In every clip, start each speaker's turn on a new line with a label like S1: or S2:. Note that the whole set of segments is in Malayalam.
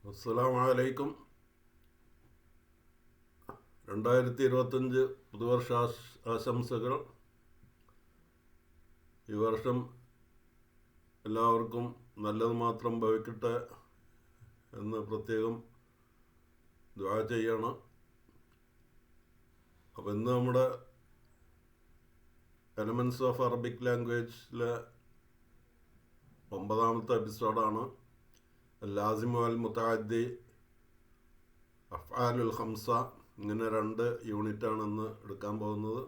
S1: അസ്സലാമു അലൈക്കും. 2025 പുതുവർഷ ആശംസകൾ. ഈ വർഷം എല്ലാവർക്കും നല്ലത് മാത്രം ഭവിക്കട്ടെ എന്ന് പ്രത്യേകം ദുആ ചെയ്യണം. അപ്പോൾ ഇന്ന് നമ്മുടെ എലമെൻറ്റ്സ് ഓഫ് അറബിക് ലാംഗ്വേജിലെ 9ാമത്തെ എപ്പിസോഡാണ്. ലാസിമു അൽ മുതഅദ്ദി, അഫ്ആലുൽ ഖംസ, ഇങ്ങനെ 2 യൂണിറ്റാണ് ഇന്ന് എടുക്കാൻ പോകുന്നത്.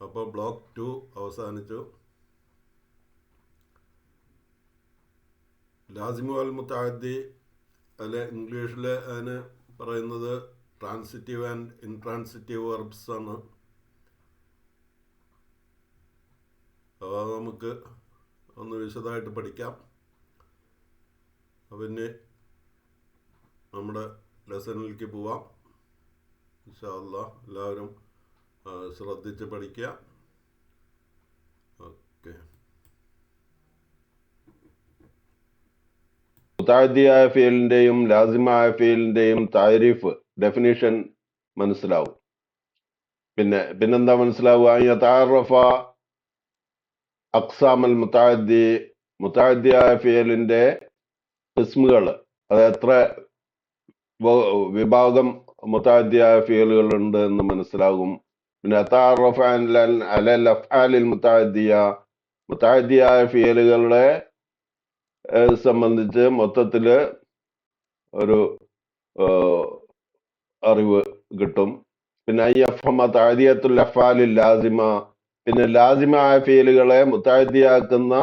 S1: അപ്പോൾ ബ്ലോക്ക് 2 അവസാനിച്ചു. ലാസിമു അൽ മുതഅദ്ദി അതിൽ ഇംഗ്ലീഷിൽ അതിന് പറയുന്നത് ട്രാൻസിറ്റീവ് ആൻഡ് ഇൻട്രാൻസിറ്റീവ് വെർബ്സ് ആണ്. അപ്പോൾ നമുക്ക് ഒന്ന് വിശദമായിട്ട് പഠിക്കാം. പിന്നെ നമ്മുടെ ലെസണിലേക്ക് പോവാം. ഇൻഷാ അല്ലാഹ് എല്ലാവരും ശ്രദ്ധിച്ച് പഠിക്കുക. ഓക്കെ.
S2: മുതഅദ്ദിയായ ഫീലിന്റെയും ലാസിമായ ഫീലിന്റെയും താരീഫ് ഡെഫിനിഷൻ മനസ്സിലാവും. പിന്നെന്താ മനസ്സിലാവുക? യതഅറഫ അഖ്സാമൽ മുതഅദ്ദി, മുതഅദ്ദിയായ ഫീലിന്റെ കിസ്മുകൾ, അത് എത്ര വിഭാഗം മുതഅദ്ദിയായ ഫീലുകൾ ഉണ്ട് എന്ന് മനസ്സിലാകും. പിന്നെ യതഅറഫ അലൽ അഫ്ആലിൽ മുതഅദ്ദിയ, മുതഅദ്ദിയായ ഫീലുകളെ സംബന്ധിച്ച് മൊത്തത്തില് ഒരു അറിവ് കിട്ടും. പിന്നെ യഫ്ഹമ തഅദിയത്തുൽ അഫ്ആലിൽ ലാസിമ, പിന്നെ ലാസിമായ ഫീലുകളെ മുതഅദ്ദിയാക്കുന്ന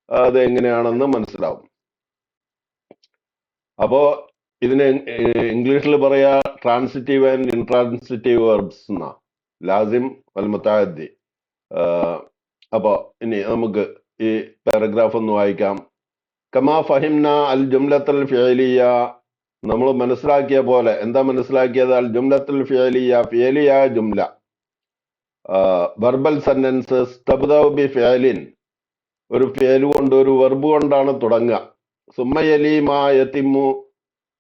S2: അത് എങ്ങനെയാണെന്ന് മനസ്സിലാവും. അപ്പോ ഇതിന് ഇംഗ്ലീഷിൽ പറയാ ട്രാൻസിറ്റീവ് ആൻഡ് ഇൻട്രാൻസിറ്റീവ് വെർബ്സ് എന്നാ, ലാസിം വൽ മുതഅദ്ദി. അപ്പോ ഇനി നമുക്ക് ഈ പാരഗ്രാഫ് ഒന്ന് വായിക്കാം. കമാ ഫഹിംന അൽ ജുംലത്തുൽ ഫിഅലിയ, നമ്മൾ മനസ്സിലാക്കിയ പോലെ. എന്താ മനസ്സിലാക്കിയത്? അൽ ജുംലത്തുൽ ഫിഅലിയ, ഫിഅലിയായ ജുംല, വെർബൽ സെന്റൻസസ് തബ്ദഉ ബി ഫിഅലിൻ, ഒരു ഫിഅൽ കൊണ്ട്, ഒരു വെർബ് കൊണ്ടാണ് തുടങ്ങുക. സുമ്മ യലി മാ യതിമു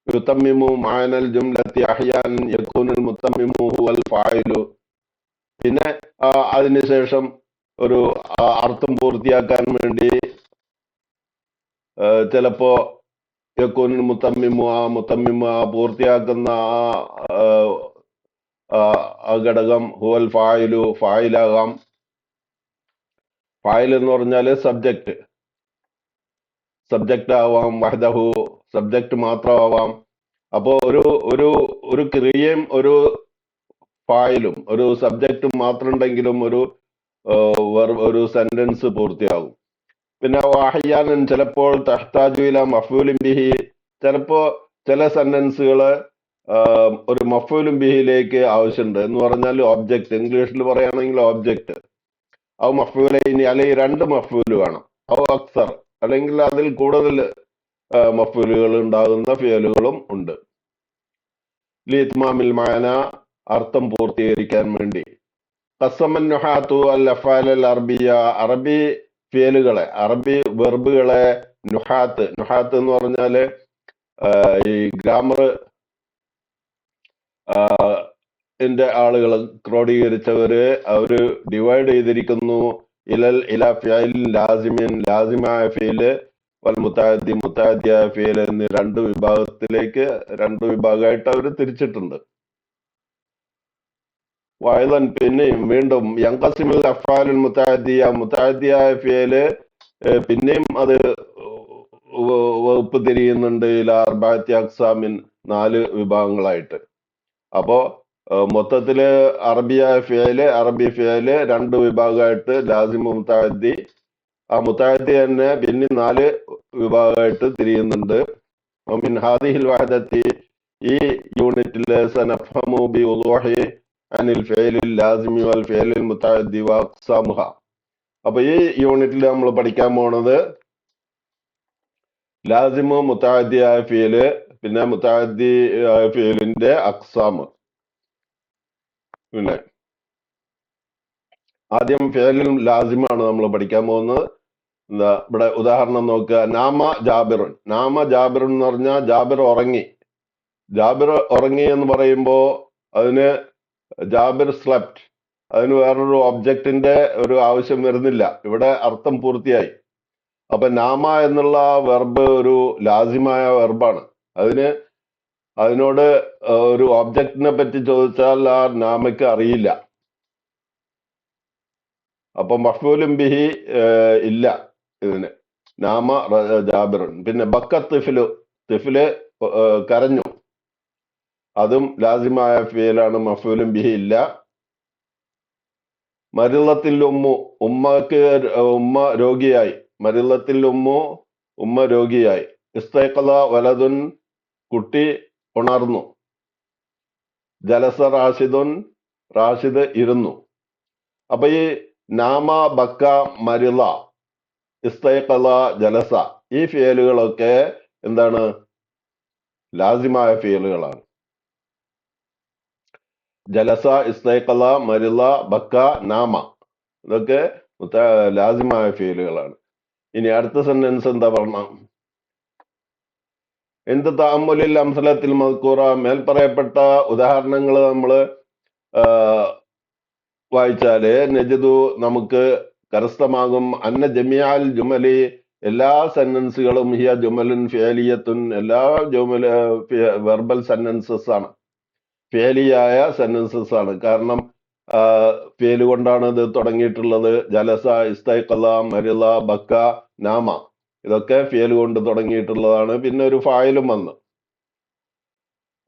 S2: യുതമ്മിമു മഅനൽ ജുംലത്തി അഹ്യാനൻ യകൂനുൽ മുതമ്മിമു ഹുവൽ ഫായിലു. പിന്നെ അതിനുശേഷം ഒരു അർത്ഥം പൂർത്തിയാക്കാൻ വേണ്ടി ചിലപ്പോ യകൂനുൽ മുതമ്മിമു, മുതമ്മിമു പൂർത്തിയാക്കുന്ന ആ ഘടകം ഹുവൽ ഫായിലു, ഫായിലാകാം. ഫായിൽ എന്ന് പറഞ്ഞാല് സബ്ജക്റ്റ് ആവാം, വഹ്ദഹു സബ്ജക്റ്റ് മാത്രമാവാം. അപ്പോ ഒരു ക്രിയയും ഒരു ഫായിലും ഒരു സബ്ജക്റ്റും മാത്രം ഉണ്ടെങ്കിലും ഒരു സെന്റൻസ് പൂർത്തിയാകും. പിന്നെ വാഹിയാനൻ, ചിലപ്പോൾ തഹ്താജു ഇലാ മഫ്ഊലിൻ ബിഹി, ചിലപ്പോ ചില സെന്റൻസുകള് ഒരു മഫ്ഊലുൻ ബിഹിയിലേക്ക് ആവശ്യമുണ്ട്. എന്ന് പറഞ്ഞാൽ ഒബ്ജക്റ്റ്, ഇംഗ്ലീഷിൽ പറയുകയാണെങ്കിൽ ഒബ്ജക്റ്റ്, ഔ മഫ്ഊലൈനി, അല്ലെങ്കിൽ 2 മഫ്ഊല് വേണം, ഔ അക്സർ, അല്ലെങ്കിൽ അതിൽ കൂടുതൽ മഫ്ഊലുകൾ ഉണ്ടാകുന്ന ഫിയലുകളും ഉണ്ട്. ലിഇത്മാമിൽ മഅന, അർത്ഥം പൂർത്തീകരിക്കാൻ വേണ്ടി. ഖസ്സമൻ നുഹാത്തു അൽ അഫ്ആൽ അൽ അറബിയ, അറബി ഫിയലുകളെ, അറബി വെർബുകളെ നുഹാത്ത് എന്ന് പറഞ്ഞാല് ഈ ഗ്രാമർ ന്റെ ആളുകൾ, ക്രോഡീകരിച്ചവര്, അവര് ഡിവൈഡ് ചെയ്തിരിക്കുന്നു. ഇലാ ഫിഅലിൻ ലാസിമിൻ, ലാസിമായ ഫീല്, വൽ മുതഅദ്ദി, മുതഅദ്ദിയായ ഫീല് എന്നീ 2 വിഭാഗമായിട്ട് അവർ തിരിച്ചിട്ടുണ്ട്. വഅയ്ളൻ, പിന്നെയും വീണ്ടും യൻഖസിമുൽ അഫ്ആലുൽ മുതഅദ്ദിയ, മുതഅദ്ദിയായ ഫീല് പിന്നെയും അത് വകുപ്പ് തിരിയുന്നുണ്ട്. ഇലാ അർബഅത്തി അഖ്സാമിൻ, 4 വിഭാഗങ്ങളായിട്ട്. അപ്പോ മൊത്തത്തില് അറബി ഫിയല് 2 വിഭാഗമായിട്ട്, ലാസിമു, മുതഅദ്ദി. ആ മുതഅദ്ദി തന്നെ പിന്നെ 4 വിഭാഗമായിട്ട് തിരിയുന്നുണ്ട്. മിൻ ഹാദിഹിൽ വഹദത്തി, ഈ യൂണിറ്റില് സനഫഹമു ബിവുളൂഹി അനിൽ ഫിഅലിൽ ലാസിമി വൽ ഫിഅലിൽ മുതഅദ്ദി വ അഖ്സാമുഹ. അപ്പൊ ഈ യൂണിറ്റിൽ നമ്മൾ പഠിക്കാൻ പോണത് ലാസിമു, മുതഅദ്ദിയായ ഫിയല്, പിന്നെ മുതഅദ്ദിയായ ഫിയലിന്റെ അഖ്സാം. പിന്നെ ആദ്യം ഫിഅലുൽ ലാസിമാണ് നമ്മൾ പഠിക്കാൻ പോകുന്നത്. എന്താ ഇവിടെ ഉദാഹരണം നോക്കുക. നാമ ജാബിറുൻ. നാമ ജാബിറുൻ എന്ന് പറഞ്ഞാൽ ജാബിർ ഉറങ്ങി. ജാബിർ ഉറങ്ങി എന്ന് പറയുമ്പോ അതിന് ജാബിർ സ്ലെപ്റ്റ്, അതിന് വേറൊരു ഒബ്ജക്റ്റിന്റെ ഒരു ആവശ്യം വരുന്നില്ല. ഇവിടെ അർത്ഥം പൂർത്തിയായി. അപ്പൊ നാമ എന്നുള്ള വെർബ് ഒരു ലാസിമായ വെർബാണ്. അതിനോട് ഒരു ഒബ്ജക്റ്റിനെ പറ്റി ചോദിച്ചാൽ ആ നാമയ്ക്ക് അറിയില്ല. അപ്പൊ മഫ്ഊലും ബിഹി ഇല്ല ഇതിന്. നാമ ജാബിറുൻ. പിന്നെ ബക്ക തിഫിലു, തിഫില് കരഞ്ഞു, അതും ലാസിമായ ഫിയലാണ്, മഫ്ഊലും ബിഹി ഇല്ല. മരിളത്തിൽ ഉമ്മു, ഉമ്മ രോഗിയായി. മരിളത്തിൽ ഉമ്മ രോഗിയായി. ഇസ്തൈഖല വലതുൻ, കുട്ടി ഉണർന്നു. ജലസ റാഷിദുൻ, റാഷിദ് ഇരുന്നു. അപ്പൊ ഈ നാമ, ബക്ക, മരിള, ഇസ്തൈഖല, ജലസ, ഈ ഫിയലുകളൊക്കെ എന്താണ്? ലാസിമായ ഫിയലുകളാണ്. ജലസ, ഇസ്തൈഖല, മരിള, ബക്ക, നാമ, ഇതൊക്കെ ലാസിമായ ഫിയലുകളാണ്. ഇനി അടുത്ത സെന്റൻസ് എന്താ പറഞ്ഞ? എന്ത് തഅമ്മുലിൽ അംസലത്തിൽ മദ്കൂറ, മേൽ പറയപ്പെട്ട ഉദാഹരണങ്ങൾ നമ്മൾ വായിച്ചാല് നജിദു, നമുക്ക് കരസ്ഥമാകും, അന്ന ജമിയാൽ ജുമലി, എല്ലാ സെന്റൻസുകളും ഹിയ ജുമലുൻ ഫിയലിയത്തുൻ, എല്ലാ വെർബൽ സെന്റൻസസ് ആണ്, ഫിയലിയായ സെന്റൻസസ് ആണ്. കാരണം ഫിയല് കൊണ്ടാണ് ഇത് തുടങ്ങിയിട്ടുള്ളത്. ജലസ, ഇസ്തൈഖല, മരിള, ബക്ക, നാമ, ഇതൊക്കെ ഫിയല് കൊണ്ട് തുടങ്ങിയിട്ടുള്ളതാണ്. പിന്നെ ഒരു ഫായിലും വന്ന്.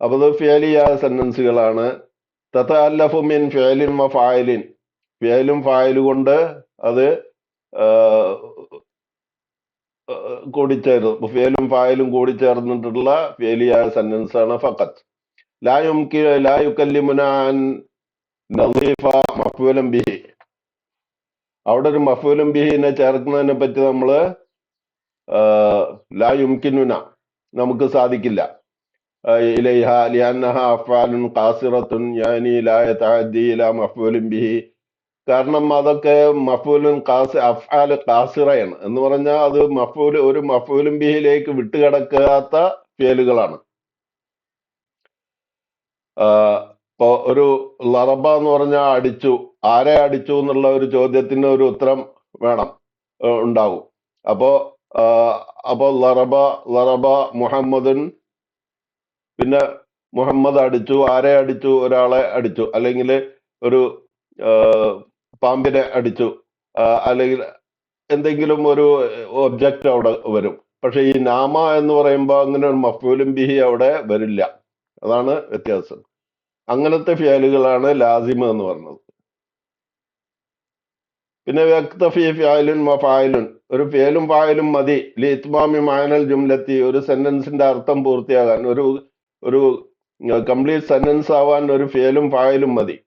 S2: അപ്പൊ ഇത് ഫിയലിയായ സെന്റൻസുകളാണ്. തതഅല്ലഫു മിൻ ഫിഅലിൻ വ ഫായിലിൻ, ഫിയലും ഫായിലും കൊണ്ട് അത് കൂടിച്ചേർന്നു, ഫിയലും ഫായിലും കൂടിച്ചേർന്നിട്ടുള്ള ഫിയലിയായ സെന്റൻസ് ആണ്. ഫഖത്ത് ലാ യുകല്ലിമുന അൻ നളീഫ മഫ്ഊലൻ ബിഹി, അവിടെ ഒരു മഫ്ഊലൻ ബിഹിനെ ചേർക്കുന്നതിനെ പറ്റി നമ്മള് ലാ യുംകിനുന, നമുക്ക് സാധിക്കില്ല. ഇലൈഹ ലിഅന്നഹ അഫ്ആലുൻ ഖാസിറത്തുൻ യാനി ലാ യതഅദ്ദി ഇലാ മഫ്ഊലിൻ ബിഹി, കാരണം അതൊക്കെ മഫ്ഊലുൻ അഫ്ആൽ ഖാസിറയാണ് എന്ന് പറഞ്ഞാൽ അത് ഒരു മഫ്ഊലുൻ ബിഹിയിലേക്ക് വിട്ടുകിടക്കാത്ത ഫിയലുകളാണ്. ഇപ്പൊ ഒരു ലറബ എന്ന് പറഞ്ഞാൽ അടിച്ചു, ആരെ അടിച്ചു എന്നുള്ള ഒരു ചോദ്യത്തിന് ഒരു ഉത്തരം വേണം, ഉണ്ടാവും. അപ്പോ ലറബ മുഹമ്മദുൻ, പിന്നെ മുഹമ്മദ് അടിച്ചു, ആരെ അടിച്ചു? ഒരാളെ അടിച്ചു, അല്ലെങ്കിൽ ഒരു പാമ്പിനെ അടിച്ചു, അല്ലെങ്കിൽ എന്തെങ്കിലും ഒരു ഒബ്ജക്റ്റ് അവിടെ വരും. പക്ഷെ ഈ നാമ എന്ന് പറയുമ്പോൾ അങ്ങനെ ഒരു മഫ്ഊലും ബിഹി അവിടെ വരില്ല. അതാണ് വ്യത്യാസം. അങ്ങനത്തെ ഫിയലുകളാണ് ലാസിമ എന്ന് പറയുന്നത്. പിന്നെ വ്യക്തഫി ഫിഅലുൻ വ ഫായിലുൻ, ഒരു ഫിയലും ഫായിലും മതി. ലി ഇത്മാമി മഅനൽ ജുംലത്തി, ഒരു സെന്റൻസിന്റെ അർത്ഥം പൂർത്തിയാകാൻ, ഒരു കംപ്ലീറ്റ് സെന്റൻസ് ആവാൻ ഒരു ഫിയലും ഫായിലും മതി.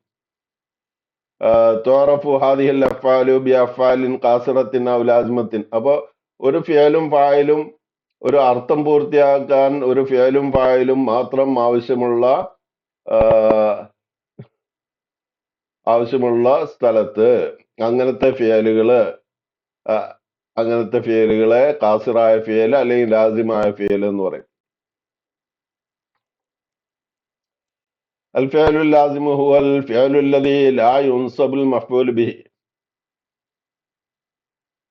S2: തുഅറഫു ഹാദിഹിൽ അഫ്ആലു ബി അഫ്ആലിൻ ഖാസിറത്തിൻ ഔ ലാസിമത്തിൻ, അപ്പൊ ഒരു ഫിയലും ഫായിലും ഒരു അർത്ഥം പൂർത്തിയാക്കാൻ ഒരു ഫിയലും ഫായിലും മാത്രം ആവശ്യമുള്ള സ്ഥലത്ത് അങ്ങനത്തെ ഫിയലുകളെ ഖാസിറായ ഫിയൽ അല്ലെങ്കിൽ ലാസിമായ ഫിയൽ എന്ന് പറയും. الفعل اللازم هو الفعل الذي لا ينصب المفعول به.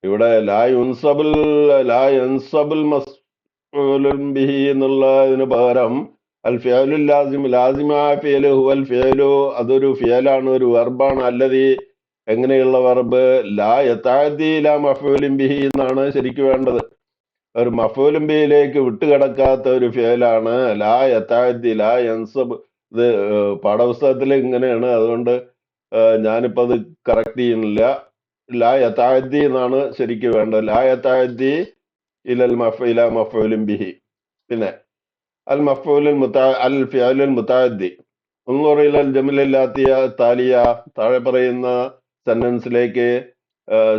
S2: ഇവിടെ ലാ യൻസബുൽ മഫ്ഊലുൻ ബിഹി എന്നുള്ളതിന് പകരം അൽ ഫിഅലുൽ ലാസിം, ലാസിമായ ഫിയല്, ഹുവൽ ഫിയലു, അതൊരു ഫിയലാണ്, ഒരു വെർബാണ്. അല്ലതി, എങ്ങനെയുള്ള വെർബ്? ലാ യതഅദ്ദി ഇലാ മഫ്ഊലിൻ ബിഹി എന്നാണ് ശരിക്കും വേണ്ടത്. ഒരു മഫ്ഊലുൻ ബിഹിയിലേക്ക് വിട്ടുകിടക്കാത്ത ഒരു ഫിയലാണ് ലാ യതഅദ്ദി, ലാ യൻസബ്. ഇത് പാഠപുസ്തകത്തിൽ ഇങ്ങനെയാണ്, അതുകൊണ്ട് ഞാനിപ്പോ അത് കറക്റ്റ് ചെയ്യുന്നില്ല. ലാ യതഅദ്ദി എന്നാണ് ശരിക്കും വേണ്ടത്. ലാ യതഅദ്ദി ഇലാ മഫ്ഊലിൻ ബിഹി. പിന്നെ അൽ ഫിഅലുൽ മുതഅദ്ദി, ഉൻളുർ ഇലൽ ജുമലിൽ താലിയ, താഴെ പറയുന്ന സെന്റൻസിലേക്ക്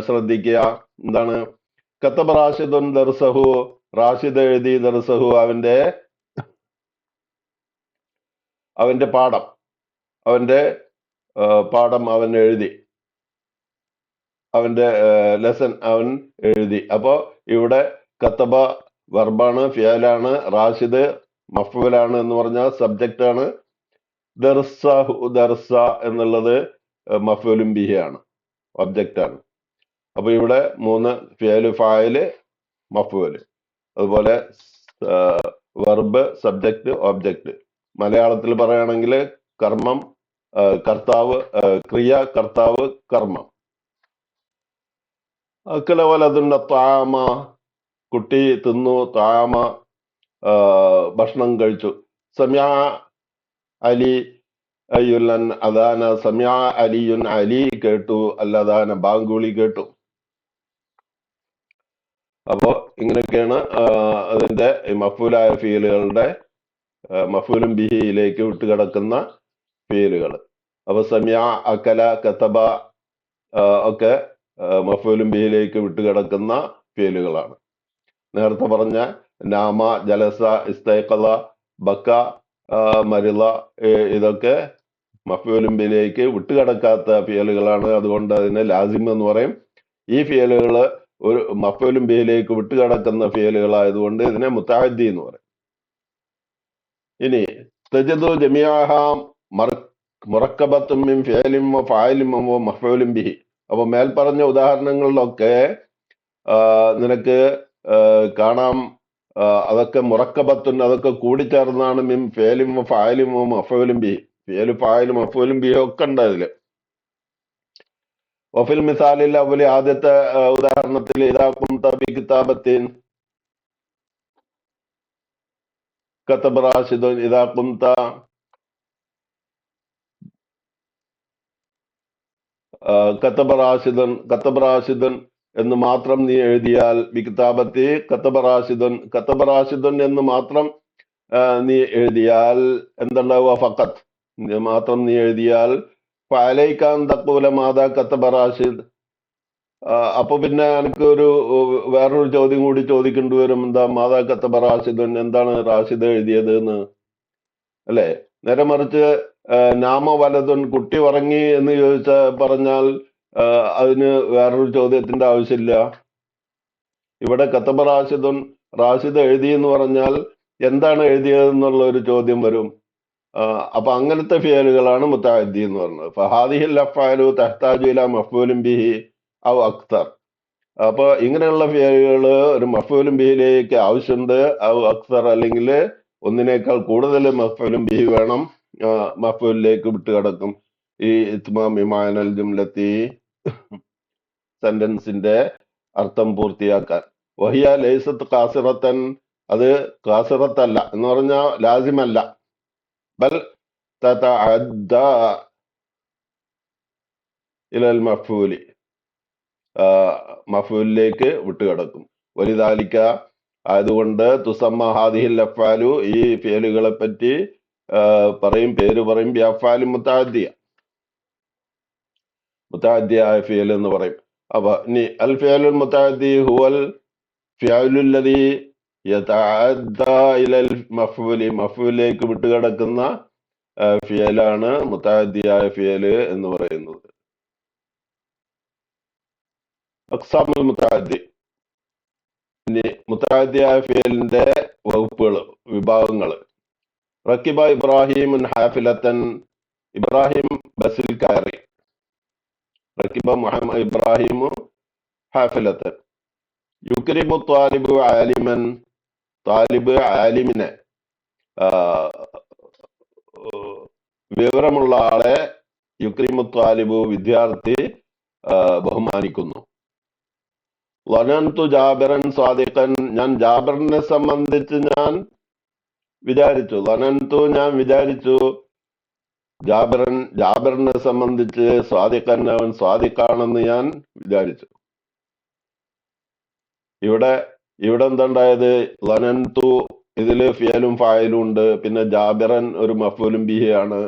S2: ശ്രദ്ധിക്കുക. എന്താണ്? കതബ റാഷിദുൻ ദർസഹു, റാഷിദ് എഴുതി, ദർസഹു, അവന്റെ പാഠം അവൻ എഴുതി. അവന്റെ ലെസൺ അവൻ എഴുതി. അപ്പോ ഇവിടെ കത്തബ വെർബാണ്, ഫിയലാണ്, റാഷിദ് മഫ്ഊലാണ് എന്ന് പറഞ്ഞാൽ സബ്ജക്റ്റ് ആണ്, ദർസ എന്നുള്ളത് മഫ്ഊലും ബിഹി ആണ്, ഒബ്ജക്റ്റ് ആണ്. അപ്പൊ ഇവിടെ 3 ഫിയല്, ഫായില്, മഫ്ഊല്. അതുപോലെ വെർബ്, സബ്ജക്റ്റ്, ഒബ്ജക്റ്റ്. മലയാളത്തിൽ പറയുകയാണെങ്കിൽ കർമ്മം, കർത്താവ്, ക്രിയ, കർത്താവ്, കർമ്മം. അക്കല വലതുണ്ട താമ, കുട്ടി തിന്നു, താമ ഭക്ഷണം കഴിച്ചു. സമയ അലി അയ്യുല്ലൻ അദാന, സമയ അലിയുൻ, അലി കേട്ടു, അല്ലദാന ബാങ്കുളി കേട്ടു. അപ്പോ ഇങ്ങനെയൊക്കെയാണ് അതിന്റെ മഫ്ഊലായ ഫീലുകളുടെ മഫ്ഊലും ബിഹിയിലേക്ക് വിട്ടുകിടക്കുന്ന ഫീലുകൾ. അപ്പൊ സമയ, അക്കല, കതബ ഒക്കെ മഫ്ഊലും ബിഹിയിലേക്ക് വിട്ടുകിടക്കുന്ന ഫീലുകളാണ്. നേരത്തെ പറഞ്ഞ നാമ, ജലസ, ഇസ്തൈഖള, ബക്ക, മരിള ഇതൊക്കെ മഫ്ഊലും ബിഹിയിലേക്ക് വിട്ടുകിടക്കാത്ത ഫിയലുകളാണ്. അതുകൊണ്ട് അതിനെ ലാസിം എന്ന് പറയും. ഈ ഫിയലുകൾ ഒരു മഫ്ഊലും ബിഹിയിലേക്ക് വിട്ടുകിടക്കുന്ന ഫിയലുകളായതുകൊണ്ട് ഇതിനെ മുതഅദ്ദി എന്ന് പറയും. ഇനി തജിദു ജമിഅഹ മുറക്കബത്തും മിൻ ഫിഅലിൻ വ ഫാഇലിൻ വ മഫ്ഊലിൻ ബിഹി. അപ്പൊ മേൽപ്പറഞ്ഞ ഉദാഹരണങ്ങളിലൊക്കെ നിനക്ക് കാണാം, അതൊക്കെ മുറക്കബത്തുൻ, അതൊക്കെ കൂടിച്ചേർന്നാണ് മിൻ ഫിഅലിൻ വ ഫാഇലിൻ വ മഫ്ഊലിൻ ബിഹി. ഫിഅലും ഫായിലും മഫ്ഊലും ബിഹി ഒക്കെ ഉണ്ട് അതില്. വഫിൽ മിസാലിൽ അവലി, ആദ്യത്തെ ഉദാഹരണത്തിൽ ഇദാ കുംത ബി കിതാബത്തിൻ കതബ റാഷിദുൻ, ഇദാ കുംത കതബ റാഷിദുൻ എന്ന് മാത്രം നീ എഴുതിയാൽ, ബി കിതാബത്തി കതബ റാഷിദുൻ എന്ന് മാത്രം നീ എഴുതിയാൽ എന്തുണ്ടാവുക? ഫഖത്ത് മാത്രം നീ എഴുതിയാൽ ഫഅലൈക അൻ തഖൂല മാദാ കതബ റാഷിദ്. അപ്പൊ പിന്നെ എനിക്ക് വേറൊരു ചോദ്യം കൂടി ചോദിക്കേണ്ടി വരും. എന്താ മാദാ കതബ റാഷിദുൻ, എന്താണ് റാഷിദ് എഴുതിയത് എന്ന്, അല്ലെ? നേരെ മറിച്ച് നാമ വലതുൻ, കുട്ടി ഉറങ്ങി എന്ന് പറഞ്ഞാൽ അതിന് വേറൊരു ചോദ്യത്തിന്റെ ആവശ്യമില്ല. ഇവിടെ കതബ റാഷിദുൻ, റാഷിദ് എഴുതി എന്ന് പറഞ്ഞാൽ എന്താണ് എഴുതിയതെന്നുള്ള ഒരു ചോദ്യം വരും. അപ്പൊ അങ്ങനത്തെ ഫിയലുകളാണ് മുതഅദ്ദി എന്ന് പറയുന്നത്. ഫഹാദിഹിൽ അഫ്ആലു തഹ്താജു ഇലാ മഫ്ഊലിൻ ബിഹി ഔ അക്തർ. അപ്പൊ ഇങ്ങനെയുള്ള ഫിയലുകൾ ഒരു മഫ്ഊലും ബിഹിയിലേക്ക് ആവശ്യമുണ്ട്, ഔ അക്തർ, അല്ലെങ്കിൽ ഒന്നിനേക്കാൾ കൂടുതൽ മഫ്ഊലും ബിഹി വേണം, മഫ്ഊലിലേക്ക് വിട്ടുകിടക്കും. ഈ ഇത്മാമി മഅനൽ ജുംലത്തി, സെന്റൻസിന്റെ അർത്ഥം പൂർത്തിയാക്കാൻ. വഹിയ ലൈസത്ത് ഖാസിറത്തൻ, അത് ഖാസിറത്തല്ല എന്ന് പറഞ്ഞാൽ ലാസിമല്ല. ബൽ തതഅദ്ദ ഇലൽ മഫ്ഊലി, മഫ്ഊലിലേക്ക് വിട്ടുകിടക്കും. വലിദാലിക, ആയതുകൊണ്ട് തുസമ്മ ഹാദിഹിൽ അഫ്ആലു, ഈ ഫിയലുകളെ പറ്റി പേര് പറയും ബി അഫ്ആലി മുതഅദ്ദിയ, മുതഅദ്ദിയായ ഫിയൽ എന്ന് പറയും. അപ്പൊ ഇനി അൽ ഫിയലുൽ മുതഅദ്ദി ഹുവൽ ഫിയലുൽ ലദി യതഅദ്ദ ഇലൽ മഫ്ഊലി, മഫ്ഊലിലേക്ക് വിട്ടുകിടക്കുന്ന ഫിയലാണ് മുതഅദ്ദിയായ ഫിയല് എന്ന് പറയുന്നത്. അഖ്സാമുൽ മുതഅദ്ദി, ഇനി മുതഅദ്ദിയായ ഫിയലിന്റെ വകുപ്പുകൾ, വിഭാഗങ്ങൾ. റക്കിബ ഇബ്രാഹിമുൻ ഹാഫിലത്തൻ, ഇബ്രാഹിം ബസിൽ കയറി. റക്കിബ മുഹമ്മദ് ഇബ്രാഹിമു ഹാഫിലത്തൻ. യുക്രിമു ത്വാലിബു ആലിമൻ, താലിബ് ആലിമിനെ, വിവരമുള്ള ആളെ, യുക്രിമു ത്വാലിബു വിദ്യാർത്ഥി ബഹുമാനിക്കുന്നു. ലനന്തു ജാബിറൻ സ്വാദിഖൻ, ഞാൻ ജാബിറിനെ സംബന്ധിച്ച് ഞാൻ വിചാരിച്ചു. ലനന്തു, ഞാൻ വിചാരിച്ചു. ജാബിറിനെ സംബന്ധിച്ച് സ്വാദിഖൻ, അവൻ സ്വാദിഖാണെന്ന് ഞാൻ വിചാരിച്ചു. ഇവിടെ എന്തുണ്ടായത്? ലനന്തു, ഇതില് ഫിയലും ഫായിലും ഉണ്ട്. പിന്നെ ജാബിറൻ ഒരു മഫ്ഊലും ബിഹിയാണ്.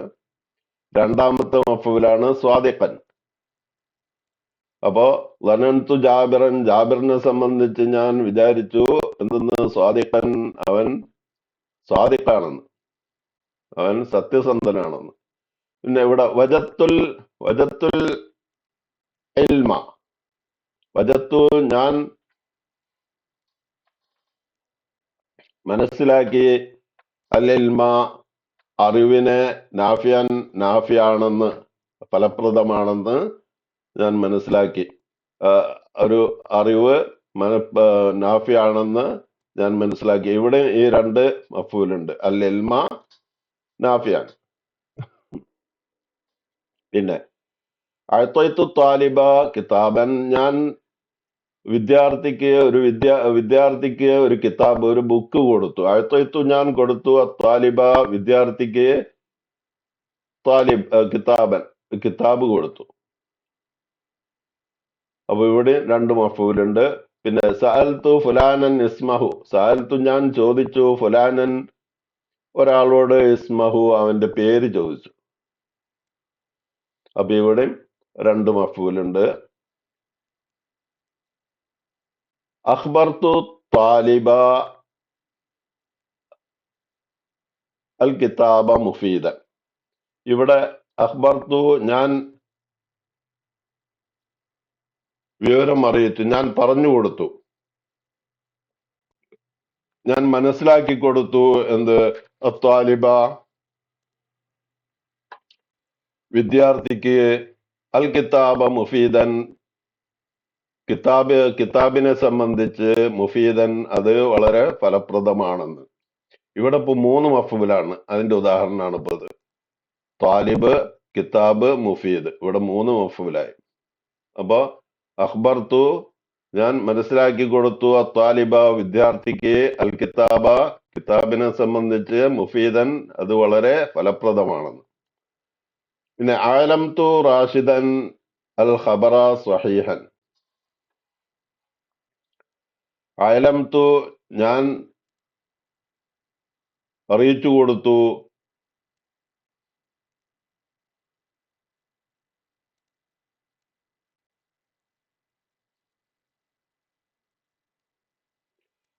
S2: രണ്ടാമത്തെ മഫ്ഊലാണ് സ്വാദിഖൻ. അപ്പോ ലനന്തു ജാബിറൻ, ജാബിറിനെ സംബന്ധിച്ച് ഞാൻ വിചാരിച്ചു എന്തെന്ന്? സ്വാദിഖൻ, അവൻ സ്വാദിഖാണെന്ന്, അവൻ സത്യസന്ധനാണെന്ന്. പിന്നെ ഇവിടെ വജത്തുൽ ഇൽമ, വജത്തു ഞാൻ മനസ്സിലാക്കി അൽ ഇൽമ അറിവിനെ നാഫിയാൻ നാഫിയാണെന്ന് ഫലപ്രദമാണെന്ന് ഞാൻ മനസ്സിലാക്കി. ഒരു അറിവ് നാഫിയാണെന്ന് ഞാൻ മനസ്സിലാക്കി. ഇവിടെ ഈ രണ്ട് മഫൂലുണ്ട്, അൽ ഇൽമ നാഫിയാൻ. പിന്നെ അഅ്തയ്തു ത്വാലിബ കിതാബൻ ഞാൻ വിദ്യാർത്ഥിക്ക് ഒരു കിതാബ്, ഒരു ബുക്ക് കൊടുത്തു. അഅ്തയ്തു ഞാൻ കൊടുത്തു, ത്വാലിബ വിദ്യാർത്ഥിക്ക് കിതാബൻ കിതാബ് കൊടുത്തു. അപ്പൊ ഇവിടെ രണ്ട് മഫൂലുണ്ട്. പിന്നെ സഅൽതു ഫുലാനൻ ഇസ്മഹു, സഅൽതു ഞാൻ ചോദിച്ചു, ഫുലാനൻ ഒരാളോട്, ഇസ്മഹു അവന്റെ പേര് ചോദിച്ചു. അപ്പൊ ഇവിടെ രണ്ട് മഫൂലുണ്ട്. അഖ്ബർതു ത്വാലിബ അൽ കിതാബ മുഫീദൻ. ഇവിടെ അഖ്ബർതു ഞാൻ വിവരം അറിയിച്ചു, ഞാൻ പറഞ്ഞു കൊടുത്തു, ഞാൻ മനസ്സിലാക്കി കൊടുത്തു. എന്ത്? ത്വാലിബ വിദ്യാർത്ഥിക്ക്, അൽ കിതാബ മുഫീദൻ കിതാബിനെ സംബന്ധിച്ച്, മുഫീദൻ അത് വളരെ ഫലപ്രദമാണെന്ന്. ഇവിടെ ഇപ്പൊ മൂന്ന് മഫൂലാണ്, അതിന്റെ ഉദാഹരണമാണ് ഇപ്പൊ ഇത്. ത്വാലിബ്, കിതാബ്, മുഫീദ്, ഇവിടെ മൂന്ന് മഫൂലായി. അപ്പൊ അഖ്ബർതു ഞാൻ മനസ്സിലാക്കി കൊടുത്തു, ത്വാലിബ വിദ്യാർത്ഥിക്ക്, അൽ കിതാബ കിതാബിനെ സംബന്ധിച്ച്, മുഫീദൻ അത് വളരെ ഫലപ്രദമാണെന്ന്. പിന്നെ അഅലംതു റാഷിദൻ അൽ ഖബറ സ്വഹീഹൻ. അഅലംതു ഞാൻ അറിയിച്ചു കൊടുത്തു,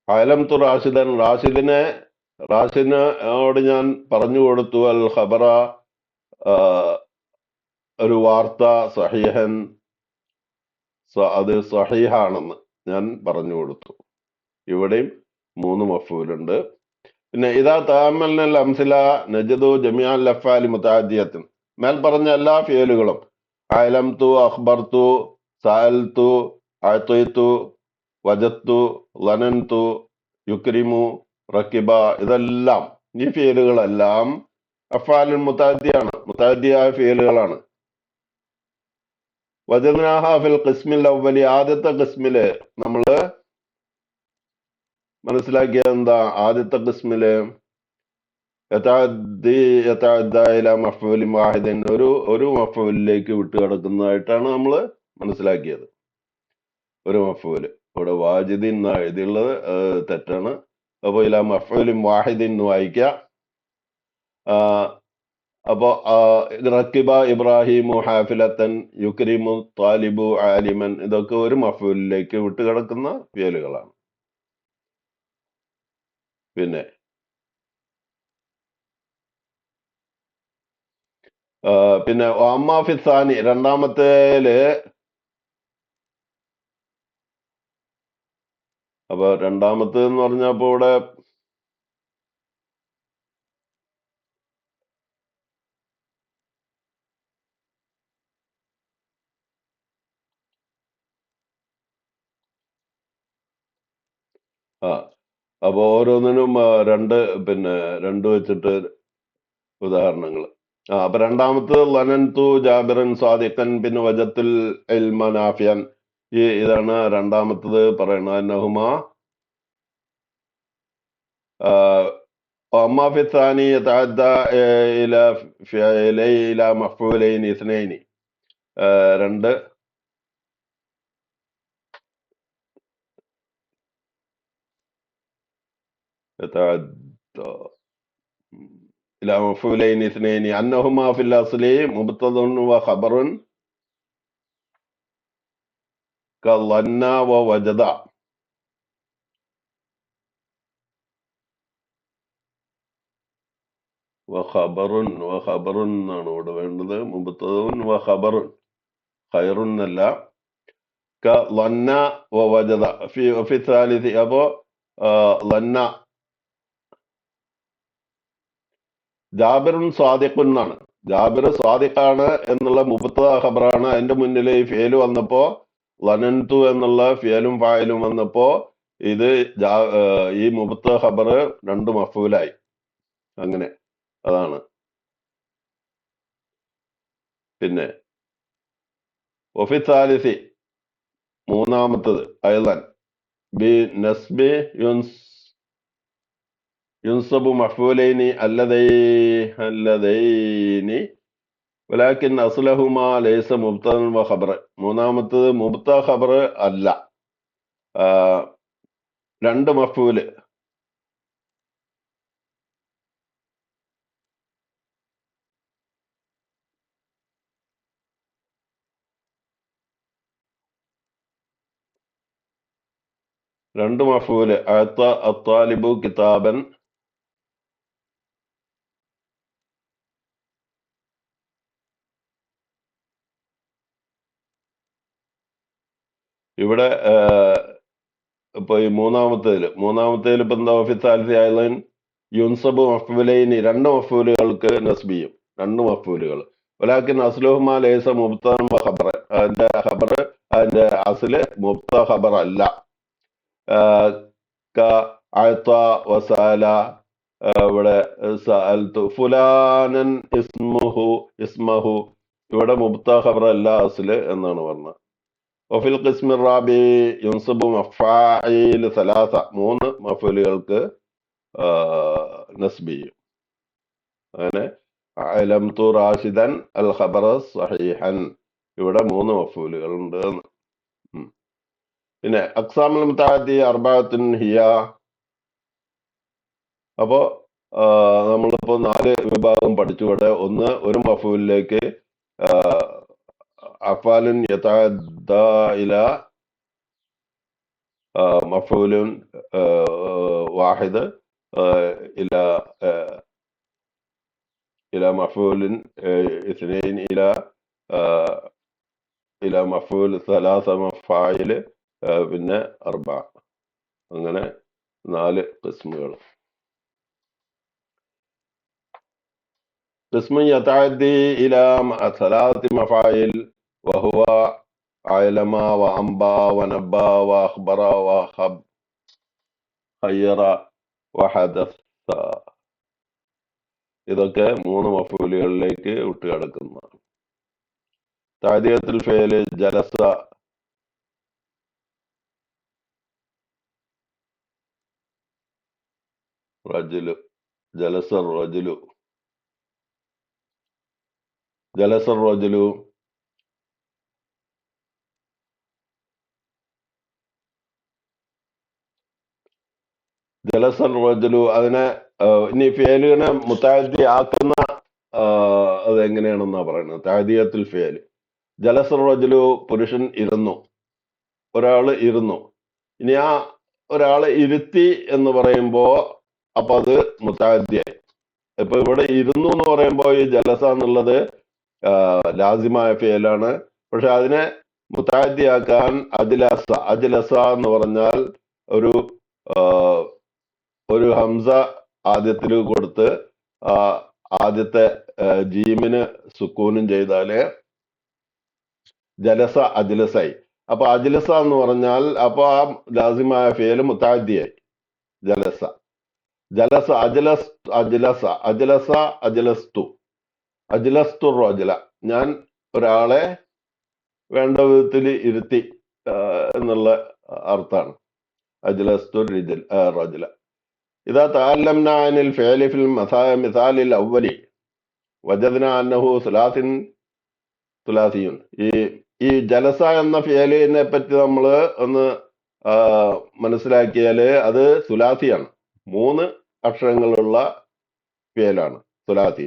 S2: അഅലംതു റാഷിദൻ റാഷിദിനോട് ഞാൻ പറഞ്ഞു കൊടുത്തു, അൽ ഖബറ ഒരു വാർത്ത, സഹീഹൻ അത് സഹീഹാണെന്ന് ഞാൻ പറഞ്ഞു കൊടുത്തു. ഇവിടെയും മൂന്ന് മഫൂലുണ്ട്. പിന്നെ ഇതാ തഅമ്മൽനൽ അംസില നജദു ജമിഅൽ അഫ്ആലി മുതഅദ്ദിയത്തുൻ. മേൽ പറഞ്ഞ എല്ലാ ഫിയലുകളും അഅലംതു, അഖ്ബർതു, സഅൽതു, അഅതയ്തു, വജത്തു, ലനൻതു, യുക്രിമു, റക്കിബ, ഇതെല്ലാം ഈ ഫിയലുകളെല്ലാം അഫ്ആലുൽ മുതഅദ്ദിയായ ഫിയലുകളാണ്. വജദ്നാഹ ഫിൽ ഖിസ്മിൽ അവ്വലി, ആദ്യത്തെ ഖിസ്മില് നമ്മള് മനസ്സിലാക്കിയത് എന്താ? ആദ്യത്തെ ഖിസ്മില് യതഅദ്ദ ഇലാ മഫ്ഊലിൻ വാഹിദിൻ, ഒരു മഫ്ഊലിലേക്ക് വിട്ടുകിടക്കുന്നതായിട്ടാണ് നമ്മൾ മനസ്സിലാക്കിയത്. ഒരു മഫ്ഊല് ഇവിടെ വാജിദിൻ എന്ന് എഴുതിയുള്ളത് തെറ്റാണ്. അപ്പൊ ഇലാ മഫ്ഊലിൻ വാഹിദിൻ എന്ന് വായിക്കുക. അപ്പോ റക്കിബ ഇബ്രാഹിമു ഹാഫിലത്തൻ, യുക്രിമു ത്വാലിബു ആലിമൻ, ഇതൊക്കെ ഒരു മഫ്ഊലിലേക്ക് വിട്ടുകിടക്കുന്ന ഫിയലുകളാണ്. പിന്നെ പിന്നെ അമ്മാഫിസാനി രണ്ടാമത്തേല്, അപ്പൊ രണ്ടാമത്തേത് എന്ന് പറഞ്ഞപ്പോ ഇവിടെ അപ്പൊ ഓരോന്നിനും രണ്ട് വെച്ചിട്ട് ഉദാഹരണങ്ങൾ. അപ്പൊ രണ്ടാമത്തെ ലനൻതു ജാബിറൻ സാദിഖൻ, പിന്നെ വജത്തുൽ ഇൽമ നാഫിയൻ. ഇതാണ് രണ്ടാമത്തത് പറയുന്നത്. അന്നഹുമ അമ്മാ ഫി الثاني يتعدى إلى فعلي إلى مفعولين اثنين. രണ്ട് يتعدى إلى مفعولين اثنين أنهما في الأصل مبتدأ وخبر كظن ووجد. വഖബറുൻ എന്നാണ് ഇവിടെ വേണ്ടത്. മുബത്തദുൻ വഖബറുൻ, ഖൈറുൻ അല്ല. ലന്ന വജദ ഫി സാലിസി. അപ്പോ ലന്ന ജാബിറുൻ സ്വാദിഖുൻ എന്നാണ്. ജാബിർ സ്വാദിഖാണ് എന്നുള്ള മുബത്തദ ഖബറാണ്. അതിന്റെ മുന്നിൽ ഈ ഫിയല് വന്നപ്പോ ലനന്തു എന്നുള്ള ഫിയലും ഫായലും വന്നപ്പോ ഇത് ഈ മുബത്തദ ഖബർ രണ്ട് മഫൂലായി. അങ്ങനെ അതാണ്. പിന്നെ വഫി സാലിസി മൂന്നാമത്തത് അയലൻ ബി നസ്ബി യുൻസബു മഫൂലൈനി അല്ലദൈനി വലാകിൻ അസ്ലഹുമാ ലൈസ മുബ്തദൻ വ ഖബർ. മൂന്നാമത്തത് മുബ്തദ ഖബർ അല്ല, രണ്ട് മഫൂല്. രണ്ട് മഫൂല്. അത്താലിബു കിതാബൻ, ഇവിടെ ഇപ്പൊ ഈ മൂന്നാമത്തേതിൽ ഇപ്പൊ എന്താ ഓഫീസ് ആയലൻ യുൻസബ് മഫൂലൈനി, രണ്ട് മഫൂലുകൾക്ക് നസ്ബിയും, രണ്ട് മഫൂലുകൾ. വലാക്കിൻ അസ്ലുഹുമാ ലൈസ മുബ്തദൻ വ ഖബർ. അതിന്റെ അസ്ല് മുബ്തദ ഖബർ അല്ല. അഅത വസഅല, ഇവിടെ സഅൽതു ഫുലാനൻ ഇസ്മഹു, ഇവിടെ മുബ്തദ ഖബർ അല്ല, അസ്ല് എന്നാണ് പറഞ്ഞത്. വഫിൽ ഖിസ്മി റാബി യുൻസബു മഫാഇൽ സലാസ, മൂന്ന് മഫൂലുകൾക്ക് നസ്ബി ചെയ്യും. അങ്ങനെ അലംതു റാഷിദൻ അൽ ഖബറ സഹീഹൻ, ഇവിടെ മൂന്ന് മഫൂലുകൾ ഉണ്ട്. പിന്നെ അക്സാമുൽ മുതഅദ്ദി അർബഅത്തുൻ ഹിയ. അപ്പോ നമ്മളിപ്പോ 4 വിഭാഗം പഠിച്ചു. ഇവിടെ ഒന്ന്, ഒരു മഫൂലിലേക്ക് അഫ്ആലുൻ യതഅദ്ദ ഇല മഫൂലുൻ വാഹിദ് ഇല മഫൂലിൻ ഇസ്നൈൻ ഇല മഫൂൽ സലാസ മഫായില്, പിന്നെ അർബ. അങ്ങനെ 4 ഖിസ്മുകൾ. ഖിസ്മു യതഅദ്ദി ഇല സലാസത്തി മഫായിൽ വഹുവ അലമ വ അംബ വ നബ്ബ വ അഖ്ബറ വ ഖയ്യറ വ ഹദസ. ഇതൊക്കെ 3 മഫൂലുകളിലേക്ക് വിട്ടുകിടക്കുന്നതാണ്. തഅദിയത്തുൽ ഫിഅല് ജലസ റജുലു, ജലസ റജുലു, ജലസ റജുലു. ജലസ റജുലു, അതിനെ ഇനി ഫിഅലിനെ മുതഅദ്ദി ആക്കുന്ന അത് എങ്ങനെയാണെന്നാ പറയുന്നത്. തഅദിയത്തുൽ ഫിഅല് ജലസ റജുലു, പുരുഷൻ ഇരുന്നു, ഒരാള് ഇരുന്നു. ഇനി ആ ഒരാളെ ഇരുത്തി എന്ന് പറയുമ്പോ അപ്പൊ അത് മുതഅദ്ദിയായി. ഇപ്പൊ ഇവിടെ ഇരുന്നു എന്ന് പറയുമ്പോ ഈ ജലസ എന്നുള്ളത് ലാസിമായ ഫിഅലാണ്. പക്ഷെ അതിനെ മുതഅദ്ദിയാക്കാൻ അജ്ലസ എന്ന് പറഞ്ഞാൽ ഒരു ഹംസ ആദ്യത്തിൽ കൊടുത്ത് ആദ്യത്തെ ജീമിന് സുക്കൂനും ചെയ്താല് ജലസ അജ്ലസായി. അപ്പൊ അജ്ലസ എന്ന് പറഞ്ഞാൽ അപ്പൊ ആ ലാസിമായ ഫിഅല് മുതഅദ്ദിയായി. ജലസ അജ്ലസ്തു റജുല, ഞാൻ ഒരാളെ വേണ്ട വിധത്തിൽ ഇരുത്തി എന്നുള്ള അർത്ഥാണ് അജ്ലസ്തു റജുല. ഇതാ തഅല്ലംന അനിൽ ഫിഅലി ഫിൽ മിസാലിൽ അവ്വലി വജദ്ന അന്നഹു സുലാസിയുൻ. ഈ ജലസ എന്ന ഫിഅലിനെ പറ്റി നമ്മൾ ഒന്ന് മനസ്സിലാക്കിയാല് അത് സുലാസിയാണ്. 3 അക്ഷരങ്ങളുള്ള ഫിഅലാണ് സുലാസി,